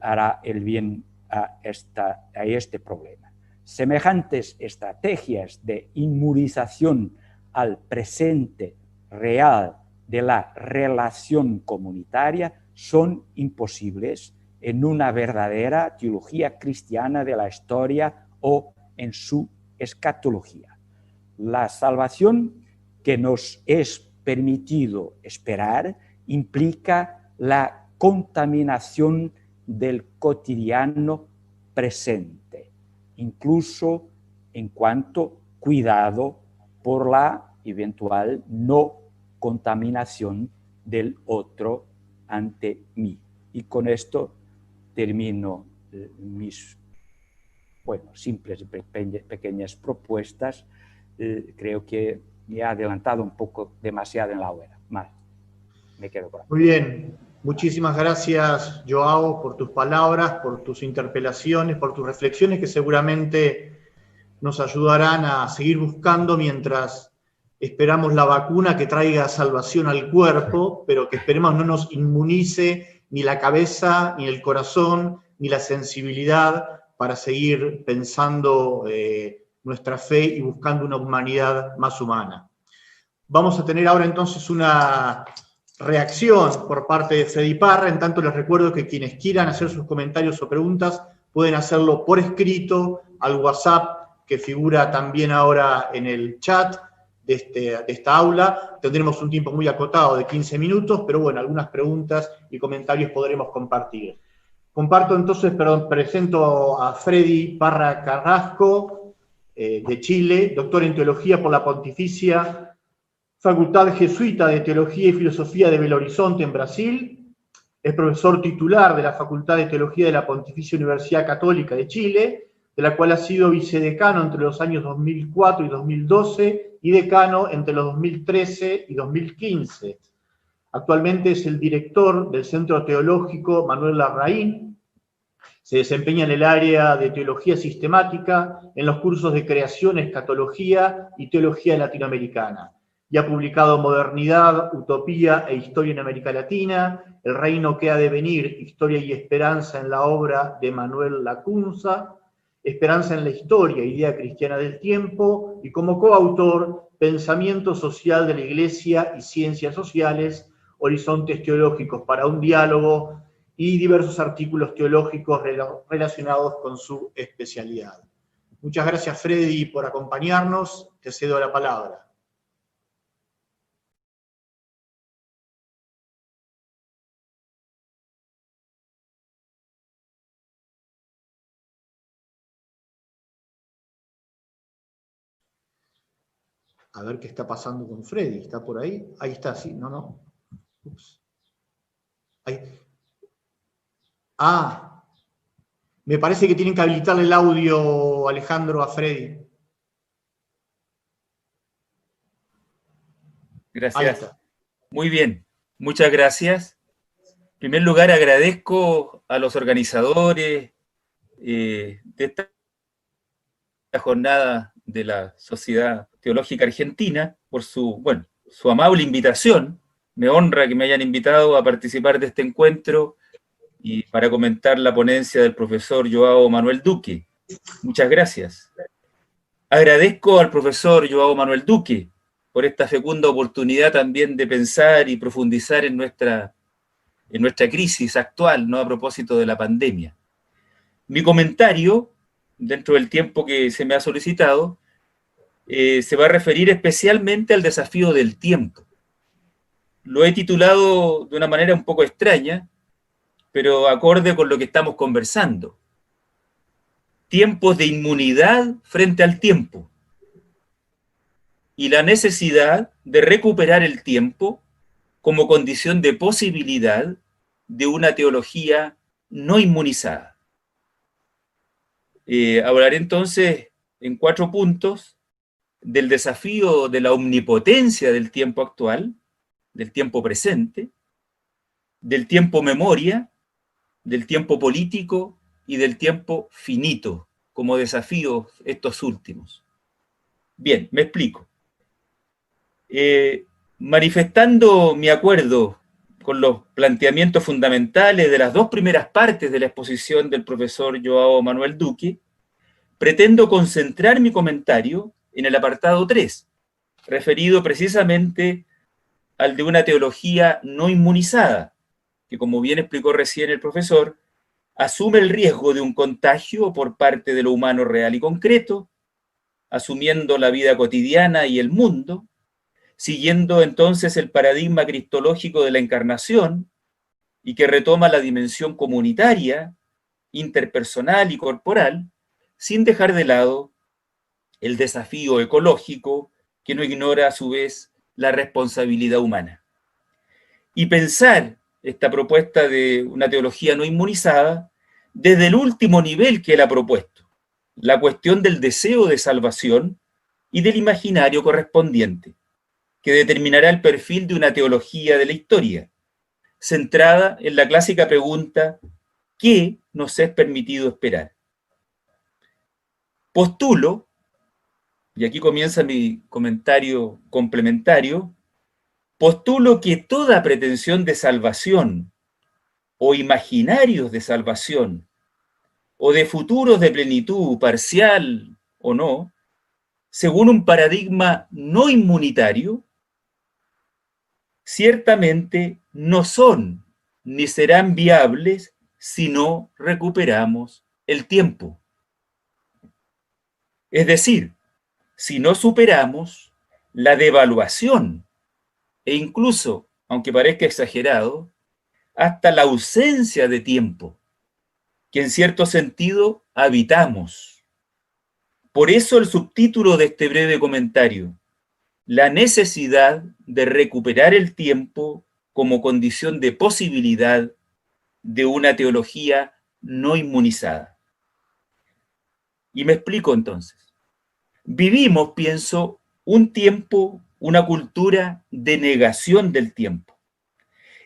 hará el bien a este problema. Semejantes estrategias de inmunización al presente real de la relación comunitaria son imposibles en una verdadera teología cristiana de la historia o en su escatología. La salvación que nos es permitido esperar implica la contaminación del cotidiano presente, incluso en cuanto cuidado por la eventual no contaminación del otro ante mí. Y con esto termino mis simples y pequeñas propuestas. Creo que me he adelantado un poco demasiado en la hora. Me quedo por aquí. Muy bien. Muchísimas gracias, Joao, por tus palabras, por tus interpelaciones, por tus reflexiones que seguramente nos ayudarán a seguir buscando mientras esperamos la vacuna que traiga salvación al cuerpo, pero que esperemos no nos inmunice ni la cabeza, ni el corazón, ni la sensibilidad para seguir pensando nuestra fe y buscando una humanidad más humana. Vamos a tener ahora entonces una reacción por parte de Freddy Parra. En tanto, les recuerdo que quienes quieran hacer sus comentarios o preguntas pueden hacerlo por escrito al WhatsApp que figura también ahora en el chat de esta aula. Tendremos un tiempo muy acotado de 15 minutos, pero bueno, algunas preguntas y comentarios podremos compartir. Comparto entonces, presento a Freddy Parra Carrasco, de Chile, doctor en Teología por la Pontificia Facultad Jesuita de Teología y Filosofía de Belo Horizonte, en Brasil. Es profesor titular de la Facultad de Teología de la Pontificia Universidad Católica de Chile, de la cual ha sido vicedecano entre los años 2004 y 2012 y decano entre los 2013 y 2015. Actualmente es el director del Centro Teológico Manuel Larraín. Se desempeña en el área de Teología Sistemática, en los cursos de Creación, Escatología y Teología Latinoamericana. Y ha publicado Modernidad, Utopía e Historia en América Latina, El Reino que ha de venir, Historia y Esperanza en la obra de Manuel Lacunza, Esperanza en la Historia, Idea Cristiana del Tiempo, y como coautor, Pensamiento Social de la Iglesia y Ciencias Sociales, Horizontes Teológicos para un Diálogo, y diversos artículos teológicos relacionados con su especialidad. Muchas gracias, Freddy, por acompañarnos. Te cedo la palabra. A ver qué está pasando con Freddy. ¿Está por ahí? Ahí está, sí. No. Ups. Ahí. Ah, me parece que tienen que habilitarle el audio, Alejandro, a Freddy. Gracias. Ahí está. Muy bien, muchas gracias. En primer lugar, agradezco a los organizadores de esta jornada de la Sociedad Teológica Argentina por su amable invitación. Me honra que me hayan invitado a participar de este encuentro y para comentar la ponencia del profesor João Manuel Duque. Muchas gracias. Agradezco al profesor João Manuel Duque por esta fecunda oportunidad también de pensar y profundizar en nuestra crisis actual, ¿no?, a propósito de la pandemia. Mi comentario, dentro del tiempo que se me ha solicitado, se va a referir especialmente al desafío del tiempo. Lo he titulado de una manera un poco extraña, pero acorde con lo que estamos conversando. Tiempos de inmunidad frente al tiempo. Y la necesidad de recuperar el tiempo como condición de posibilidad de una teología no inmunizada. Hablaré entonces en 4 puntos del desafío de la omnipotencia del tiempo actual, del tiempo presente, del tiempo memoria, del tiempo político y del tiempo finito, como desafíos estos últimos. Bien, me explico. Manifestando mi acuerdo con los planteamientos fundamentales de las 2 primeras partes de la exposición del profesor João Manuel Duque, pretendo concentrar mi comentario en el apartado 3, referido precisamente al de una teología no inmunizada, que, como bien explicó recién el profesor, asume el riesgo de un contagio por parte de lo humano real y concreto, asumiendo la vida cotidiana y el mundo, siguiendo entonces el paradigma cristológico de la encarnación y que retoma la dimensión comunitaria, interpersonal y corporal, sin dejar de lado el desafío ecológico que no ignora a su vez la responsabilidad humana. Y pensar esta propuesta de una teología no inmunizada desde el último nivel que él ha propuesto, la cuestión del deseo de salvación y del imaginario correspondiente, que determinará el perfil de una teología de la historia, centrada en la clásica pregunta: ¿qué nos es permitido esperar? Postulo, y aquí comienza mi comentario complementario, postulo que toda pretensión de salvación o imaginarios de salvación, o de futuros de plenitud, parcial o no, según un paradigma no inmunitario, ciertamente no son ni serán viables si no recuperamos el tiempo. Es decir, si no superamos la devaluación e incluso, aunque parezca exagerado, hasta la ausencia de tiempo, que en cierto sentido habitamos. Por eso el subtítulo de este breve comentario: la necesidad de recuperar el tiempo como condición de posibilidad de una teología no inmunizada. Y me explico entonces. Vivimos, pienso, un tiempo, una cultura de negación del tiempo,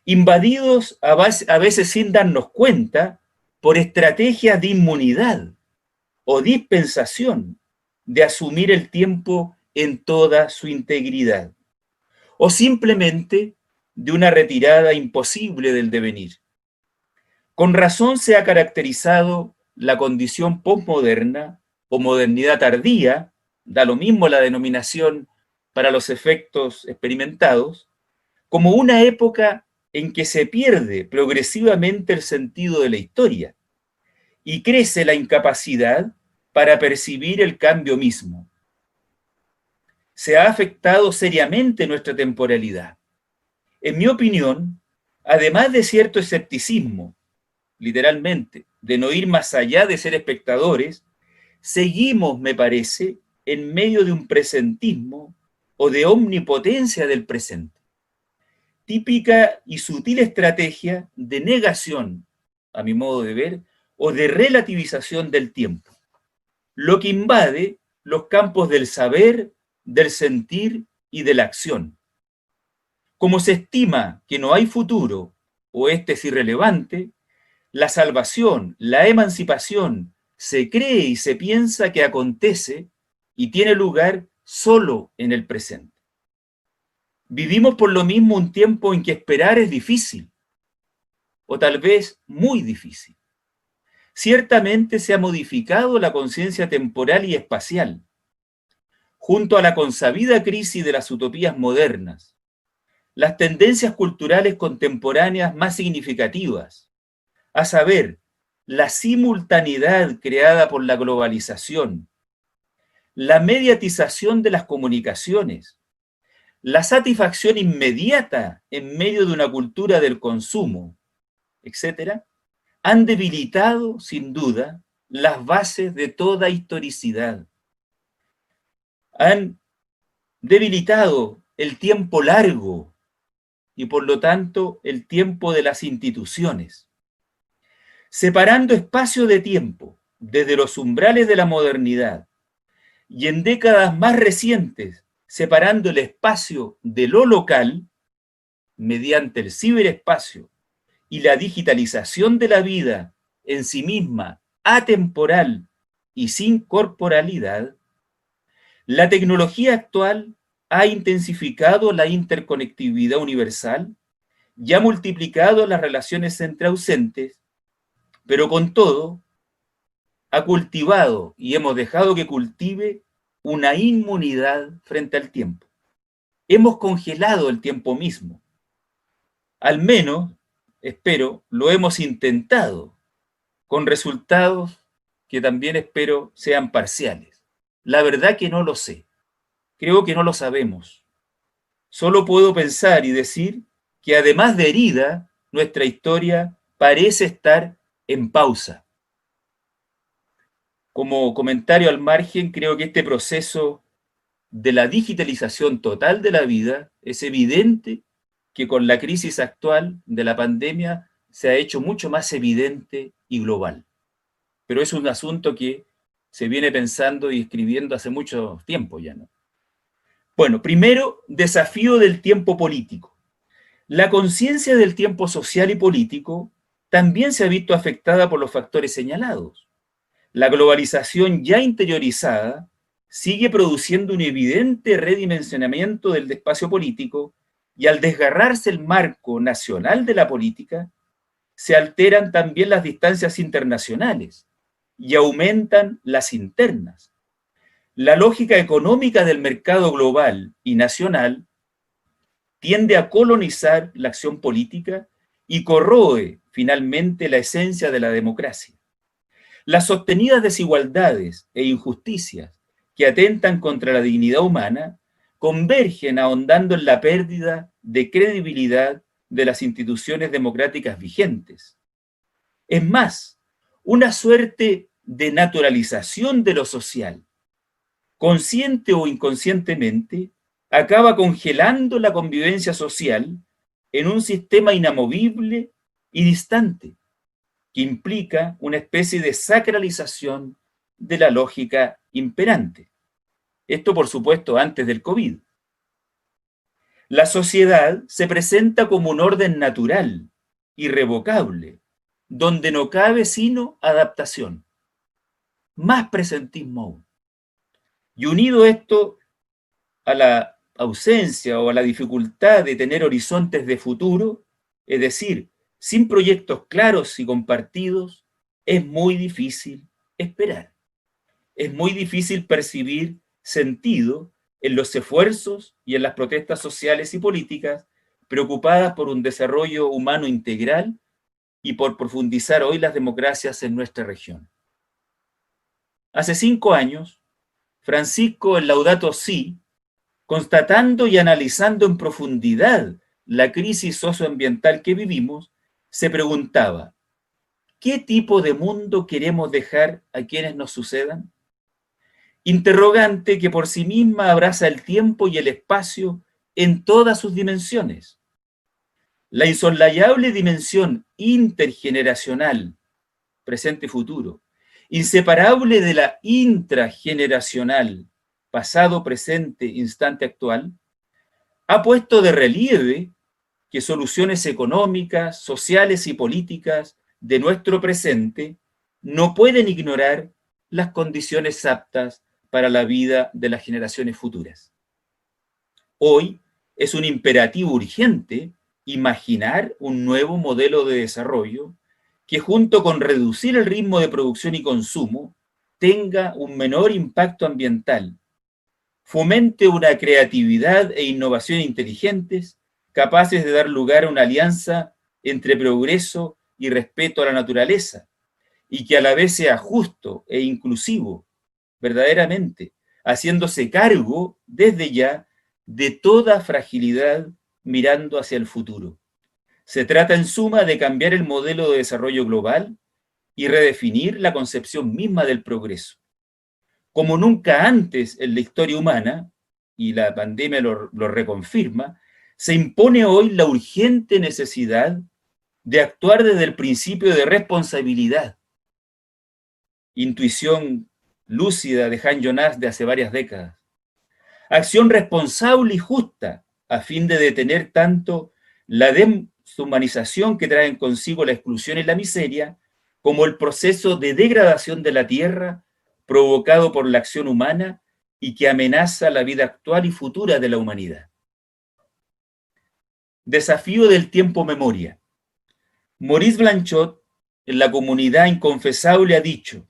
invadidos a veces sin darnos cuenta por estrategias de inmunidad o dispensación de asumir el tiempo en toda su integridad, o simplemente de una retirada imposible del devenir. Con razón se ha caracterizado la condición posmoderna o modernidad tardía, da lo mismo la denominación para los efectos experimentados, como una época en que se pierde progresivamente el sentido de la historia y crece la incapacidad para percibir el cambio mismo. Se ha afectado seriamente nuestra temporalidad. En mi opinión, además de cierto escepticismo, literalmente, de no ir más allá de ser espectadores, seguimos, me parece, en medio de un presentismo o de omnipotencia del presente. Típica y sutil estrategia de negación, a mi modo de ver, o de relativización del tiempo, lo que invade los campos del saber, del sentir y de la acción. Como se estima que no hay futuro o este es irrelevante, la salvación, la emancipación, se cree y se piensa que acontece y tiene lugar solo en el presente. Vivimos por lo mismo un tiempo en que esperar es difícil, o tal vez muy difícil. Ciertamente se ha modificado la conciencia temporal y espacial, junto a la consabida crisis de las utopías modernas, las tendencias culturales contemporáneas más significativas, a saber, la simultaneidad creada por la globalización, la mediatización de las comunicaciones, la satisfacción inmediata en medio de una cultura del consumo, etc., han debilitado, sin duda, las bases de toda historicidad. Han debilitado el tiempo largo y, por lo tanto, el tiempo de las instituciones, separando espacio de tiempo desde los umbrales de la modernidad y en décadas más recientes, separando el espacio de lo local mediante el ciberespacio y la digitalización de la vida en sí misma, atemporal y sin corporalidad. La tecnología actual ha intensificado la interconectividad universal y ha multiplicado las relaciones entre ausentes, pero con todo, ha cultivado y hemos dejado que cultive una inmunidad frente al tiempo. Hemos congelado el tiempo mismo. Al menos, espero, lo hemos intentado, con resultados que también espero sean parciales. La verdad que no lo sé. Creo que no lo sabemos. Solo puedo pensar y decir que además de herida, nuestra historia parece estar en pausa. Como comentario al margen, creo que este proceso de la digitalización total de la vida es evidente que con la crisis actual de la pandemia se ha hecho mucho más evidente y global. Pero es un asunto que se viene pensando y escribiendo hace mucho tiempo ya, ¿no? Bueno, primero, desafío del tiempo político. La conciencia del tiempo social y político también se ha visto afectada por los factores señalados. La globalización ya interiorizada sigue produciendo un evidente redimensionamiento del espacio político y al desgarrarse el marco nacional de la política, se alteran también las distancias internacionales y aumentan las internas. La lógica económica del mercado global y nacional tiende a colonizar la acción política y corroe finalmente la esencia de la democracia. Las sostenidas desigualdades e injusticias que atentan contra la dignidad humana convergen ahondando en la pérdida de credibilidad de las instituciones democráticas vigentes. Es más, una suerte de naturalización de lo social, consciente o inconscientemente, acaba congelando la convivencia social en un sistema inamovible y distante, que implica una especie de sacralización de la lógica imperante. Esto, por supuesto, antes del COVID. La sociedad se presenta como un orden natural, irrevocable, donde no cabe sino adaptación. Más presentismo aún. Y unido esto a la ausencia o a la dificultad de tener horizontes de futuro, es decir, sin proyectos claros y compartidos, es muy difícil esperar. Es muy difícil percibir sentido en los esfuerzos y en las protestas sociales y políticas preocupadas por un desarrollo humano integral y por profundizar hoy las democracias en nuestra región. Hace 5 años, Francisco en Laudato Si, constatando y analizando en profundidad la crisis socioambiental que vivimos, se preguntaba, ¿qué tipo de mundo queremos dejar a quienes nos sucedan? Interrogante que por sí misma abraza el tiempo y el espacio en todas sus dimensiones. La insoslayable dimensión intergeneracional, presente y futuro, inseparable de la intrageneracional, pasado, presente, instante actual, ha puesto de relieve que soluciones económicas, sociales y políticas de nuestro presente no pueden ignorar las condiciones aptas para la vida de las generaciones futuras. Hoy es un imperativo urgente imaginar un nuevo modelo de desarrollo que, junto con reducir el ritmo de producción y consumo, tenga un menor impacto ambiental, fomente una creatividad e innovación inteligentes capaces de dar lugar a una alianza entre progreso y respeto a la naturaleza, y que a la vez sea justo e inclusivo, verdaderamente, haciéndose cargo desde ya de toda fragilidad mirando hacia el futuro. Se trata en suma de cambiar el modelo de desarrollo global y redefinir la concepción misma del progreso. Como nunca antes en la historia humana, y la pandemia lo reconfirma, se impone hoy la urgente necesidad de actuar desde el principio de responsabilidad. Intuición lúcida de Han Jonas de hace varias décadas. Acción responsable y justa a fin de detener tanto la deshumanización que traen consigo la exclusión y la miseria, como el proceso de degradación de la tierra provocado por la acción humana y que amenaza la vida actual y futura de la humanidad. Desafío del tiempo memoria. Maurice Blanchot, en La comunidad inconfesable, ha dicho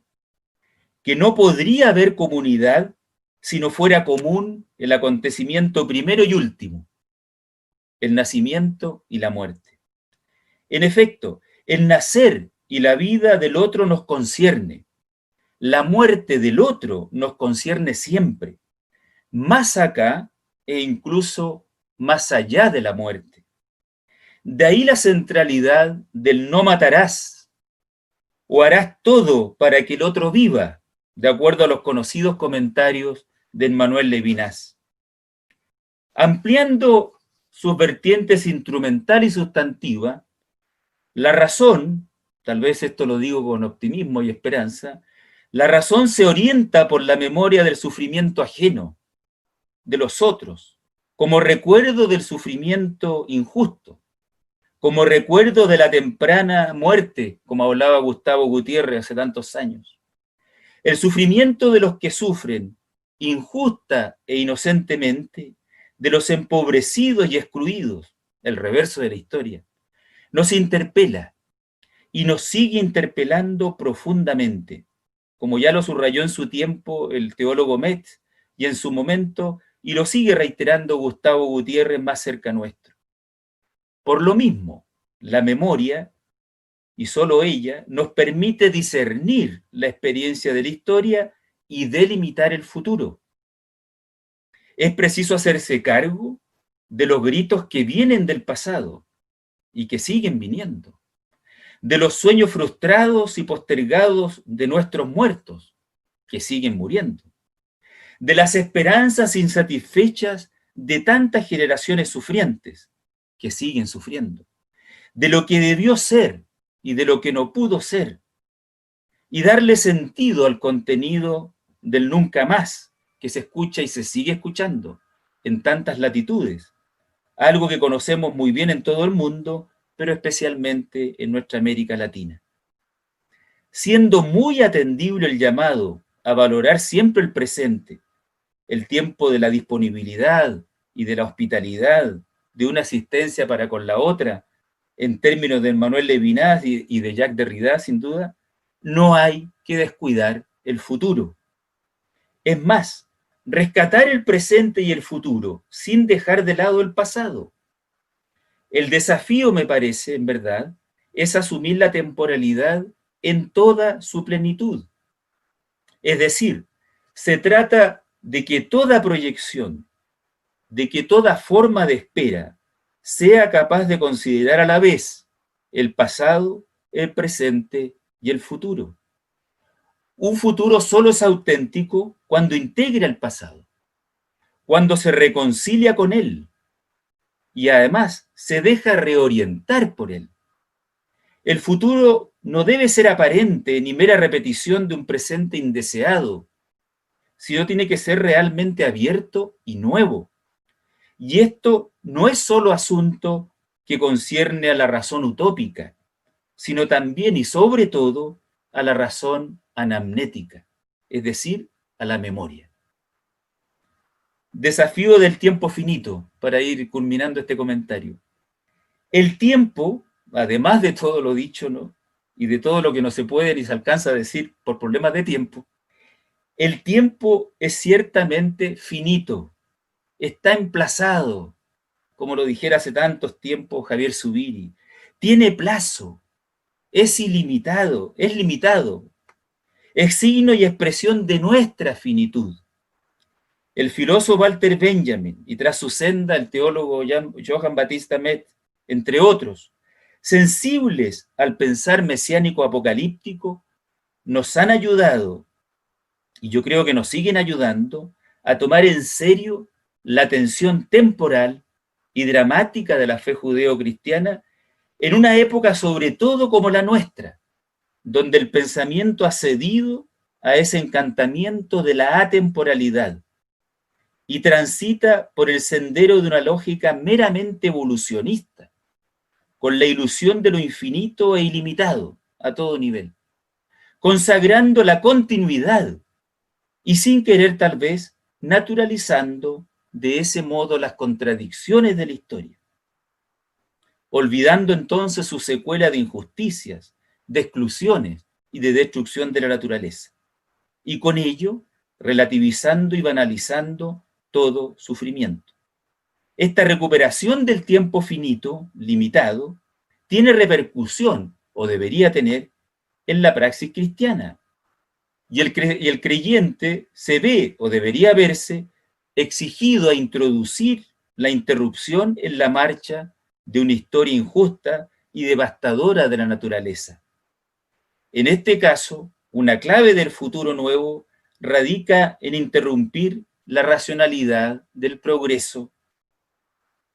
que no podría haber comunidad si no fuera común el acontecimiento primero y último, el nacimiento y la muerte. En efecto, el nacer y la vida del otro nos concierne. La muerte del otro nos concierne siempre, más acá e incluso más allá de la muerte. De ahí la centralidad del no matarás o harás todo para que el otro viva, de acuerdo a los conocidos comentarios de Emmanuel Levinas. Ampliando sus vertientes instrumental y sustantiva, la razón, tal vez esto lo digo con optimismo y esperanza, la razón se orienta por la memoria del sufrimiento ajeno, de los otros, como recuerdo del sufrimiento injusto, como recuerdo de la temprana muerte, como hablaba Gustavo Gutiérrez hace tantos años. El sufrimiento de los que sufren injusta e inocentemente, de los empobrecidos y excluidos, el reverso de la historia, nos interpela y nos sigue interpelando profundamente, como ya lo subrayó en su tiempo el teólogo Metz y en su momento, y lo sigue reiterando Gustavo Gutiérrez más cerca nuestro. Por lo mismo, la memoria, y solo ella, nos permite discernir la experiencia de la historia y delimitar el futuro. Es preciso hacerse cargo de los gritos que vienen del pasado y que siguen viniendo, de los sueños frustrados y postergados de nuestros muertos, que siguen muriendo, de las esperanzas insatisfechas de tantas generaciones sufrientes, que siguen sufriendo, de lo que debió ser y de lo que no pudo ser, y darle sentido al contenido del nunca más, que se escucha y se sigue escuchando en tantas latitudes, algo que conocemos muy bien en todo el mundo, pero especialmente en nuestra América Latina. Siendo muy atendible el llamado a valorar siempre el presente, el tiempo de la disponibilidad y de la hospitalidad, de una asistencia para con la otra, en términos de Emmanuel Levinas y de Jacques Derrida, sin duda, no hay que descuidar el futuro. Es más, rescatar el presente y el futuro sin dejar de lado el pasado. El desafío, me parece, en verdad, es asumir la temporalidad en toda su plenitud. Es decir, se trata de que toda proyección, de que toda forma de espera sea capaz de considerar a la vez el pasado, el presente y el futuro. Un futuro solo es auténtico cuando integra el pasado, cuando se reconcilia con él y además se deja reorientar por él. El futuro no debe ser aparente ni mera repetición de un presente indeseado, sino tiene que ser realmente abierto y nuevo. Y esto no es solo asunto que concierne a la razón utópica, sino también y sobre todo a la razón anamnética, es decir, a la memoria. Desafío del tiempo finito, para ir culminando este comentario. El tiempo, además de todo lo dicho, ¿no?, y de todo lo que no se puede ni se alcanza a decir por problemas de tiempo, el tiempo es ciertamente finito, está emplazado, como lo dijera hace tantos tiempos Javier Zubiri, tiene plazo, es ilimitado, es limitado, es signo y expresión de nuestra finitud. El filósofo Walter Benjamin, y tras su senda el teólogo Johann Baptista Metz, entre otros, sensibles al pensar mesiánico apocalíptico, nos han ayudado, y yo creo que nos siguen ayudando, a tomar en serio la tensión temporal y dramática de la fe judeo-cristiana en una época sobre todo como la nuestra, donde el pensamiento ha cedido a ese encantamiento de la atemporalidad y transita por el sendero de una lógica meramente evolucionista, con la ilusión de lo infinito e ilimitado a todo nivel, consagrando la continuidad y sin querer tal vez naturalizando de ese modo las contradicciones de la historia, olvidando entonces su secuela de injusticias, de exclusiones y de destrucción de la naturaleza, y con ello relativizando y banalizando todo sufrimiento. Esta recuperación del tiempo finito, limitado, tiene repercusión, o debería tener, en la praxis cristiana. Y el creyente se ve, o debería verse, exigido a introducir la interrupción en la marcha de una historia injusta y devastadora de la naturaleza. En este caso, una clave del futuro nuevo radica en interrumpir la racionalidad del progreso.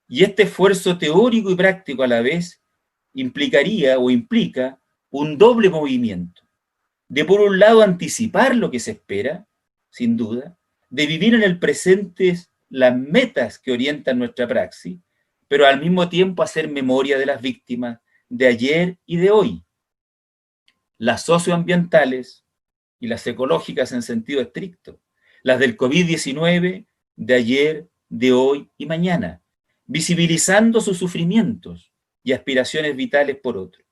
Y este esfuerzo teórico y práctico a la vez implicaría o implica un doble movimiento. De por un lado anticipar lo que se espera, sin duda, de vivir en el presente las metas que orientan nuestra praxis, pero al mismo tiempo hacer memoria de las víctimas de ayer y de hoy, las socioambientales y las ecológicas en sentido estricto, las del COVID-19 de ayer, de hoy y mañana, visibilizando sus sufrimientos y aspiraciones vitales por otro.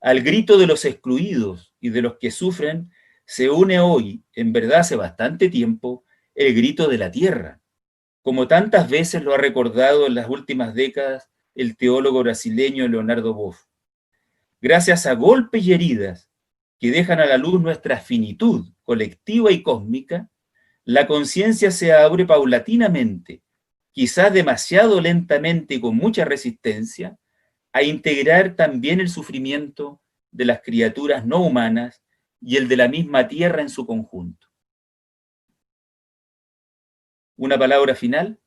Al grito de los excluidos y de los que sufren se une hoy, en verdad hace bastante tiempo, el grito de la tierra, como tantas veces lo ha recordado en las últimas décadas el teólogo brasileño Leonardo Boff. Gracias a golpes y heridas que dejan a la luz nuestra finitud colectiva y cósmica, la conciencia se abre paulatinamente, quizás demasiado lentamente y con mucha resistencia, a integrar también el sufrimiento de las criaturas no humanas y el de la misma tierra en su conjunto. Una palabra final.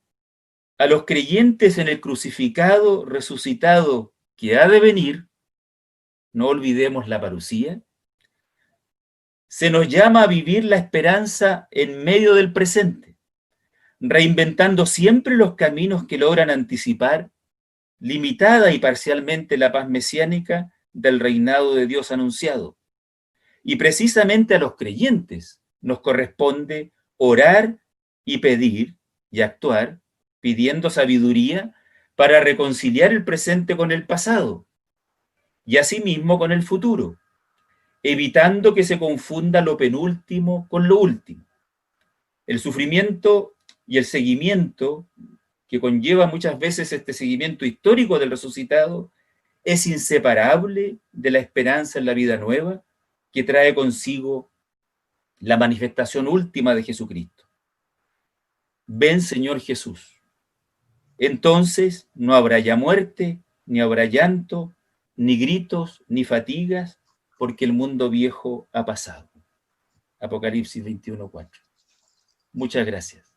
A los creyentes en el crucificado, resucitado, que ha de venir, no olvidemos la parusía, se nos llama a vivir la esperanza en medio del presente, reinventando siempre los caminos que logran anticipar, limitada y parcialmente la paz mesiánica del reinado de Dios anunciado. Y precisamente a los creyentes nos corresponde orar y pedir y actuar, pidiendo sabiduría para reconciliar el presente con el pasado y asimismo con el futuro, evitando que se confunda lo penúltimo con lo último. El sufrimiento y el seguimiento que conlleva muchas veces este seguimiento histórico del resucitado es inseparable de la esperanza en la vida nueva que trae consigo la manifestación última de Jesucristo. Ven, Señor Jesús. Entonces no habrá ya muerte, ni habrá llanto, ni gritos, ni fatigas, porque el mundo viejo ha pasado. Apocalipsis 21:4. Muchas gracias.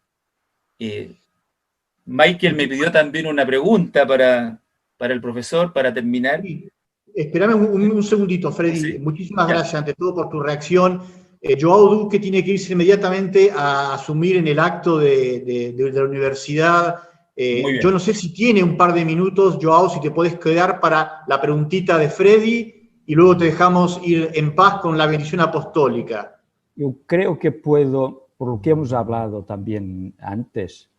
Michael me pidió también una pregunta para el profesor, para terminar. Sí. Espérame un segundito, Freddy. Sí. Muchísimas gracias, ante todo, por tu reacción. Joao Duque tiene que irse inmediatamente a asumir en el acto de la universidad. Yo no sé si tiene un par de minutos, Joao, si te puedes quedar para la preguntita de Freddy y luego te dejamos ir en paz con la bendición apostólica. Yo creo que puedo, por lo que hemos hablado también antes,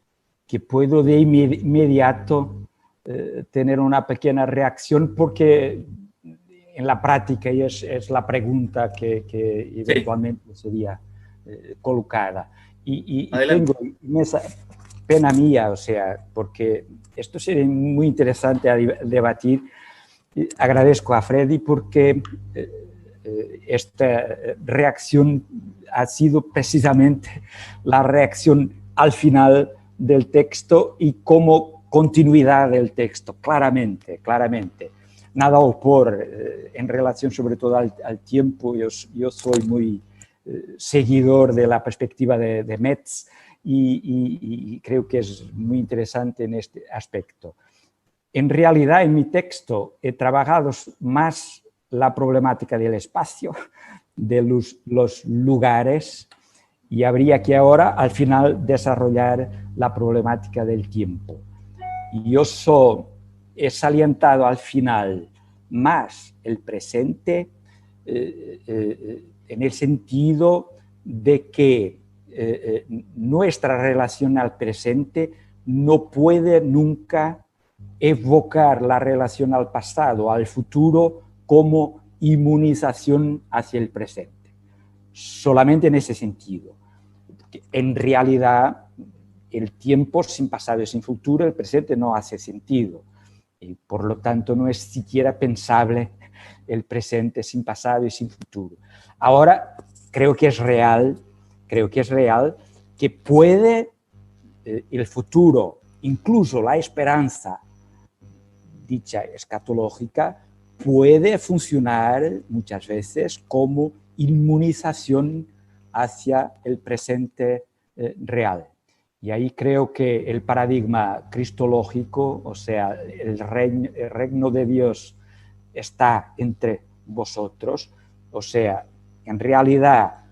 que puedo de inmediato tener una pequeña reacción porque en la práctica es la pregunta que eventualmente sería colocada. Y tengo esa pena mía, o sea, porque esto sería muy interesante a debatir. Agradezco a Freddy porque esta reacción ha sido precisamente la reacción al final del texto y como continuidad del texto, claramente. Nada por en relación sobre todo al tiempo. Yo soy muy seguidor de la perspectiva de Metz y creo que es muy interesante en este aspecto. En realidad, en mi texto he trabajado más la problemática del espacio, de los lugares, y habría que ahora, al final, desarrollar la problemática del tiempo. Y yo he salientado al final más el presente en el sentido de que nuestra relación al presente no puede nunca evocar la relación al pasado, al futuro, como inmunización hacia el presente. Solamente en ese sentido. En realidad, el tiempo sin pasado y sin futuro, el presente no hace sentido. Y por lo tanto, no es siquiera pensable el presente sin pasado y sin futuro. Ahora, creo que es real que puede el futuro, incluso la esperanza dicha escatológica, puede funcionar muchas veces como inmunización hacia el presente real. Y ahí creo que el paradigma cristológico, o sea, el reino de Dios está entre vosotros, o sea, en realidad,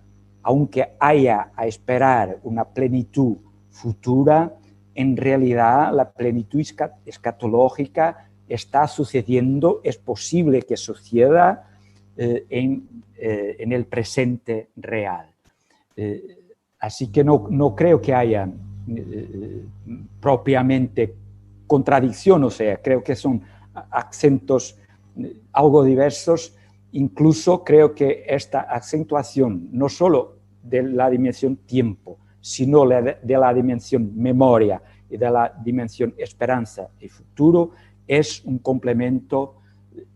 aunque haya a esperar una plenitud futura, en realidad la plenitud escatológica está sucediendo, es posible que suceda en el presente real. Así que no creo que haya propiamente contradicción, o sea, creo que son acentos algo diversos incluso creo que esta acentuación, no solo de la dimensión tiempo, sino de la dimensión memoria y de la dimensión esperanza y futuro, es un complemento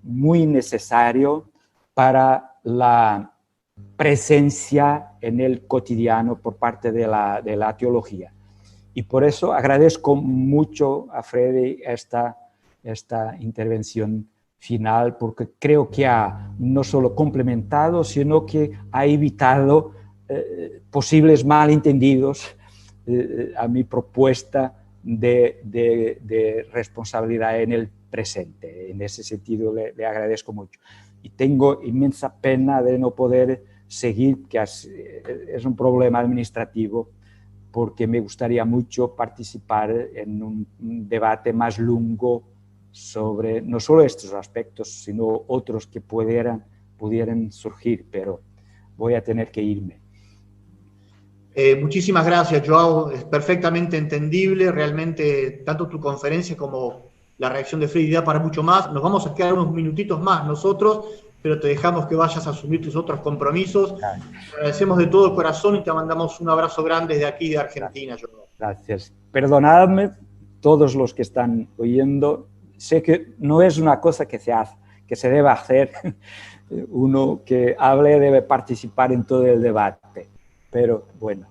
muy necesario para la presencia en el cotidiano por parte de la teología. Y por eso agradezco mucho a Freddy esta intervención final, porque creo que ha no solo complementado, sino que ha evitado posibles malentendidos a mi propuesta de responsabilidad en el presente. En ese sentido le agradezco mucho. Y tengo inmensa pena de no poder seguir, que es un problema administrativo, porque me gustaría mucho participar en un debate más largo sobre no solo estos aspectos, sino otros que pudieran surgir, pero voy a tener que irme. Muchísimas gracias, Joao. Es perfectamente entendible, realmente, tanto tu conferencia como la reacción de Freddy da para mucho más. Nos vamos a quedar unos minutitos más nosotros, pero te dejamos que vayas a asumir tus otros compromisos. Te agradecemos de todo corazón y te mandamos un abrazo grande desde aquí, de Argentina, Joao. Gracias. Perdonadme, todos los que están oyendo. Sé que no es una cosa que se debe hacer. Uno que hable debe participar en todo el debate. Pero bueno,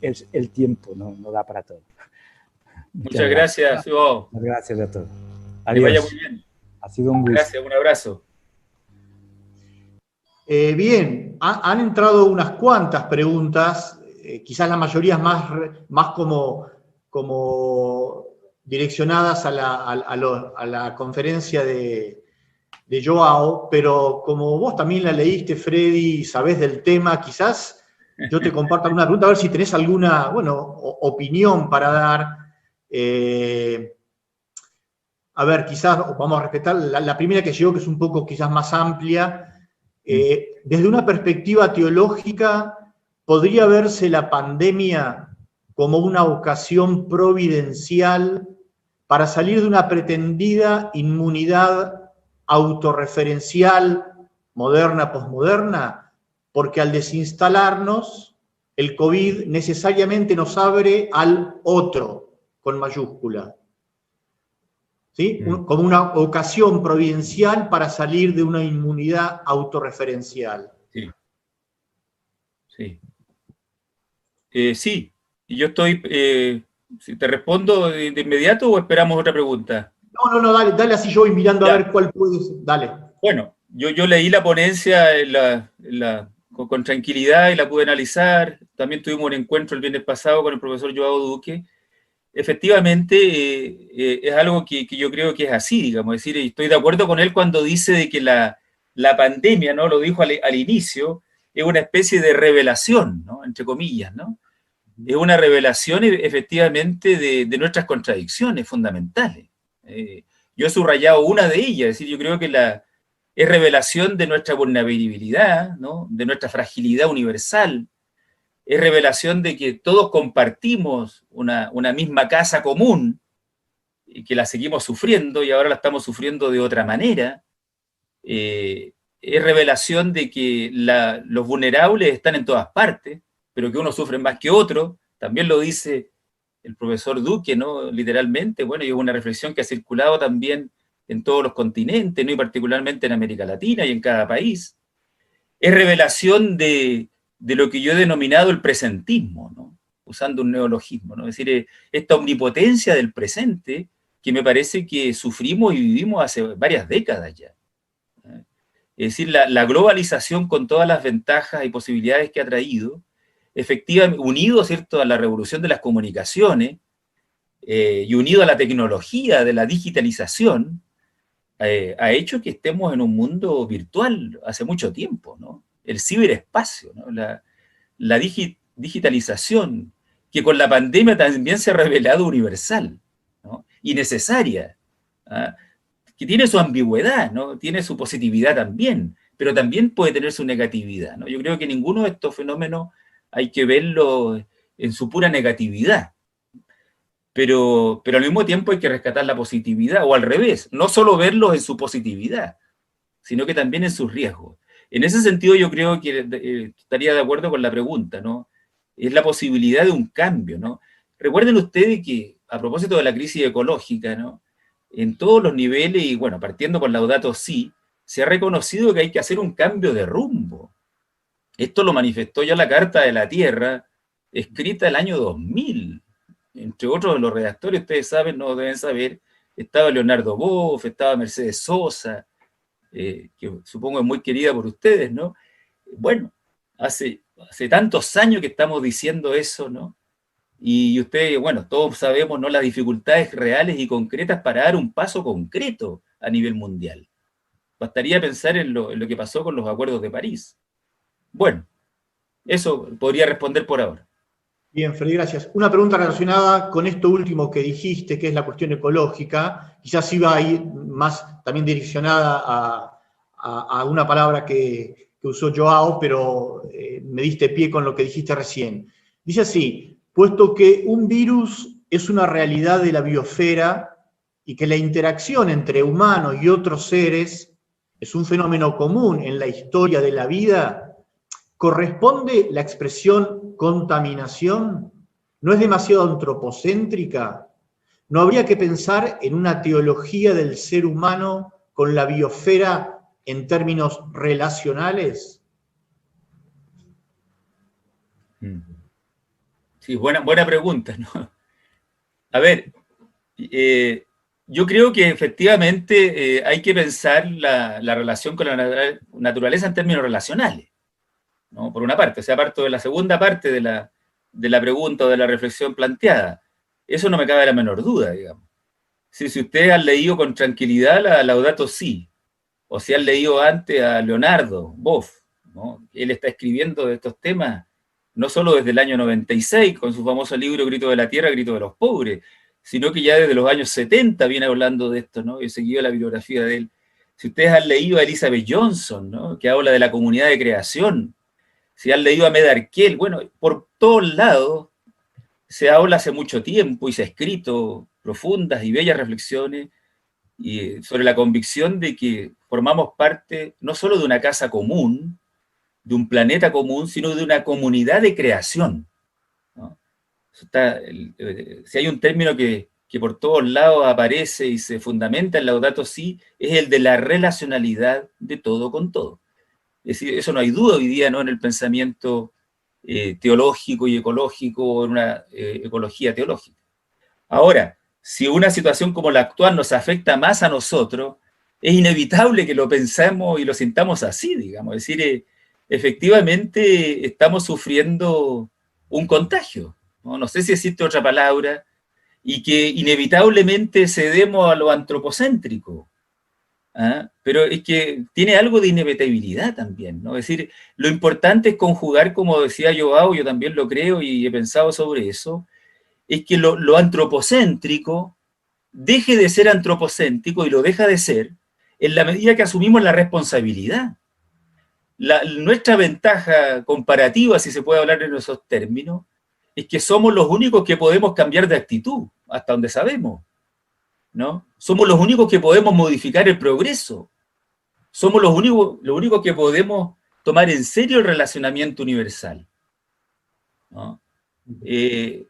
es el tiempo, no da para todo. Muchas gracias, Joao. Gracias a todos. Adiós. Que vaya muy bien. Ha sido un gusto. Gracias, un abrazo. Bien, han entrado unas cuantas preguntas, quizás la mayoría más como direccionadas a la conferencia de Joao, pero como vos también la leíste, Freddy, y sabés del tema, quizás yo te comparto alguna pregunta, a ver si tenés alguna, opinión para dar. A ver, quizás vamos a respetar la primera que llegó, que es un poco quizás más amplia. Desde una perspectiva teológica, ¿podría verse la pandemia como una ocasión providencial para salir de una pretendida inmunidad autorreferencial, moderna, posmoderna? Porque al desinstalarnos, el COVID necesariamente nos abre al otro, con mayúscula. ¿Sí? Como una ocasión providencial para salir de una inmunidad autorreferencial. Sí. Sí, y yo estoy... ¿te respondo de inmediato o esperamos otra pregunta? No, dale así yo voy mirando ya. A ver cuál puede ser. Dale. Bueno, yo leí la ponencia con tranquilidad y la pude analizar. También tuvimos un encuentro el viernes pasado con el profesor Joao Duque. Efectivamente, es algo que yo creo que es así, digamos. Es decir, estoy de acuerdo con él cuando dice de que la pandemia, ¿no? Lo dijo al inicio, es una especie de revelación, ¿no? Entre comillas, ¿no? Es una revelación, efectivamente, de nuestras contradicciones fundamentales. Yo he subrayado una de ellas, es decir, yo creo que es revelación de nuestra vulnerabilidad, ¿no? De nuestra fragilidad universal. Es revelación de que todos compartimos una misma casa común y que la seguimos sufriendo y ahora la estamos sufriendo de otra manera. Es revelación de que los vulnerables están en todas partes, pero que unos sufren más que otros. También lo dice el profesor Duque, ¿no? Literalmente, bueno, y es una reflexión que ha circulado también en todos los continentes, ¿no? Y particularmente en América Latina y en cada país. Es revelación de lo que yo he denominado el presentismo, ¿no? Usando un neologismo, ¿no? Es decir, esta omnipotencia del presente que me parece que sufrimos y vivimos hace varias décadas ya. Es decir, la globalización con todas las ventajas y posibilidades que ha traído, efectivamente, unido, ¿cierto?, a la revolución de las comunicaciones y unido a la tecnología de la digitalización, ha hecho que estemos en un mundo virtual hace mucho tiempo, ¿no? El ciberespacio, ¿no? La digitalización, que con la pandemia también se ha revelado universal, ¿no? Y necesaria, ¿ah? Que tiene su ambigüedad, ¿no? Tiene su positividad también, pero también puede tener su negatividad, ¿no? Yo creo que ninguno de estos fenómenos hay que verlo en su pura negatividad, pero al mismo tiempo hay que rescatar la positividad, o al revés, no solo verlos en su positividad, sino que también en sus riesgos. En ese sentido yo creo que estaría de acuerdo con la pregunta, ¿no? Es la posibilidad de un cambio, ¿no? Recuerden ustedes que, a propósito de la crisis ecológica, ¿no?, en todos los niveles, y bueno, partiendo por Laudato Si, se ha reconocido que hay que hacer un cambio de rumbo. Esto lo manifestó ya la Carta de la Tierra, escrita el año 2000. Entre otros de los redactores, ustedes saben, no deben saber, estaba Leonardo Boff, estaba Mercedes Sosa, que supongo es muy querida por ustedes, ¿no? Bueno, hace tantos años que estamos diciendo eso, ¿no? Y ustedes, bueno, todos sabemos, ¿no?, las dificultades reales y concretas para dar un paso concreto a nivel mundial. Bastaría pensar en lo que pasó con los acuerdos de París. Bueno, eso podría responder por ahora. Bien, Freddy, gracias. Una pregunta relacionada con esto último que dijiste, que es la cuestión ecológica. Quizás iba a ir más también direccionada a una palabra que usó Joao, pero me diste pie con lo que dijiste recién. Dice así: puesto que un virus es una realidad de la biosfera y que la interacción entre humanos y otros seres es un fenómeno común en la historia de la vida, ¿corresponde la expresión contaminación? ¿No es demasiado antropocéntrica? ¿No habría que pensar en una teología del ser humano con la biosfera en términos relacionales? Sí, buena pregunta, ¿no? A ver, yo creo que efectivamente hay que pensar la relación con la naturaleza en términos relacionales, ¿no? Por una parte, o sea, parto de la segunda parte de la pregunta o de la reflexión planteada. Eso no me cabe la menor duda, digamos. Si ustedes han leído con tranquilidad la Laudato Si, o si han leído antes a Leonardo Boff, ¿no? Él está escribiendo de estos temas no solo desde el año 96, con su famoso libro Grito de la Tierra, Grito de los Pobres, sino que ya desde los años 70 viene hablando de esto, ¿no? He seguido la bibliografía de él. Si ustedes han leído a Elizabeth Johnson, ¿no?, que habla de la comunidad de creación, si han leído a Medarquel, bueno, por todos lados se habla hace mucho tiempo y se ha escrito profundas y bellas reflexiones sobre la convicción de que formamos parte no solo de una casa común, de un planeta común, sino de una comunidad de creación, ¿no? Si hay un término que por todos lados aparece y se fundamenta en Laudato Si, es el de la relacionalidad de todo con todo. Es decir, eso no hay duda hoy día, ¿no?, en el pensamiento teológico y ecológico, o en una ecología teológica. Ahora, si una situación como la actual nos afecta más a nosotros, es inevitable que lo pensemos y lo sintamos así, digamos. Es decir, efectivamente estamos sufriendo un contagio, ¿no? No sé si existe otra palabra, y que inevitablemente cedemos a lo antropocéntrico, ¿ah? Pero es que tiene algo de inevitabilidad también, ¿no? Es decir, lo importante es conjugar, como decía Joao, yo también lo creo y he pensado sobre eso, es que lo antropocéntrico deje de ser antropocéntrico, y lo deja de ser en la medida que asumimos la responsabilidad. Nuestra ventaja comparativa, si se puede hablar en esos términos, es que somos los únicos que podemos cambiar de actitud, hasta donde sabemos, ¿no? Somos los únicos que podemos modificar el progreso. Somos los únicos que podemos tomar en serio el relacionamiento universal, ¿no? Ese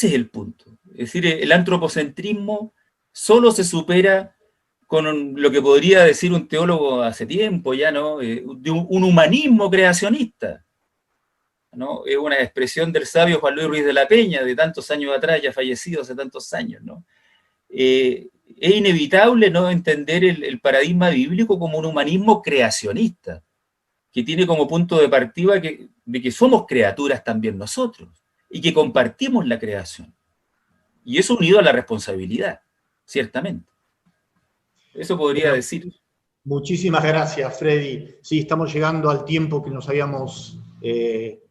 es el punto. Es decir, el antropocentrismo solo se supera con lo que podría decir un teólogo hace tiempo ya, ¿no?, de un humanismo creacionista, ¿no? Es una expresión del sabio Juan Luis Ruiz de la Peña, de tantos años atrás, ya fallecido hace tantos años, ¿no? Es inevitable, ¿no?, entender el paradigma bíblico como un humanismo creacionista, que tiene como punto de partida de que somos criaturas también nosotros, y que compartimos la creación. Y eso unido a la responsabilidad, ciertamente. Eso podría decir. Muchísimas gracias, Freddy. Sí, estamos llegando al tiempo que nos habíamos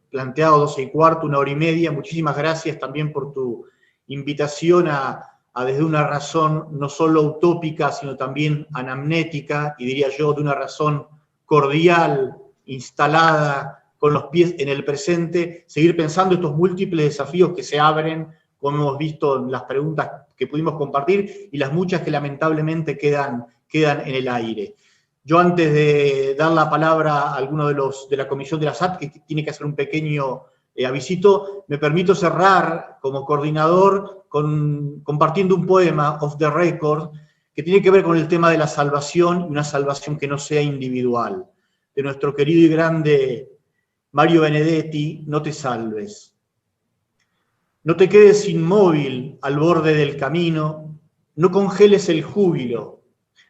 planteado, 12:15, 1h30. Muchísimas gracias también por tu invitación a desde una razón no solo utópica, sino también anamnética, y diría yo, de una razón cordial, instalada, con los pies en el presente, seguir pensando estos múltiples desafíos que se abren, como hemos visto en las preguntas que pudimos compartir, y las muchas que lamentablemente quedan en el aire. Yo antes de dar la palabra a alguno de la comisión de la SAT, que tiene que hacer un pequeño avisito, me permito cerrar como coordinador compartiendo un poema off the record que tiene que ver con el tema de la salvación, y una salvación que no sea individual, de nuestro querido y grande Mario Benedetti, No te salves. No te quedes inmóvil al borde del camino, no congeles el júbilo,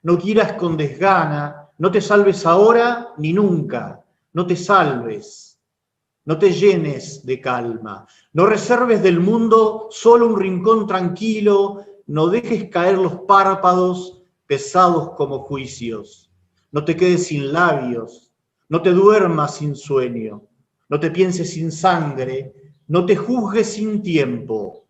no quieras con desgana, no te salves ahora ni nunca, no te salves, no te llenes de calma, no reserves del mundo solo un rincón tranquilo, no dejes caer los párpados pesados como juicios, no te quedes sin labios, no te duermas sin sueño, no te pienses sin sangre, no te juzgues sin tiempo,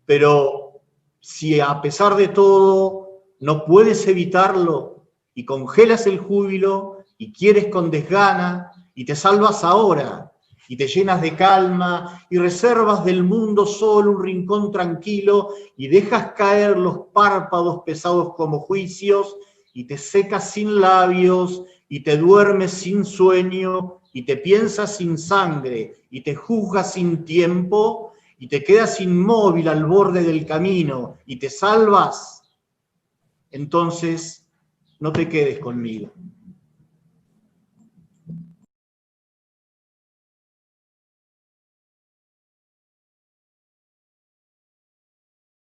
pero si a pesar de todo no puedes evitarlo y congelas el júbilo y quieres con desgana y te salvas ahora y te llenas de calma y reservas del mundo solo un rincón tranquilo y dejas caer los párpados pesados como juicios y te secas sin labios y te duermes sin sueño y te piensas sin sangre y te juzgas sin tiempo y te quedas inmóvil al borde del camino y te salvas, entonces no te quedes conmigo.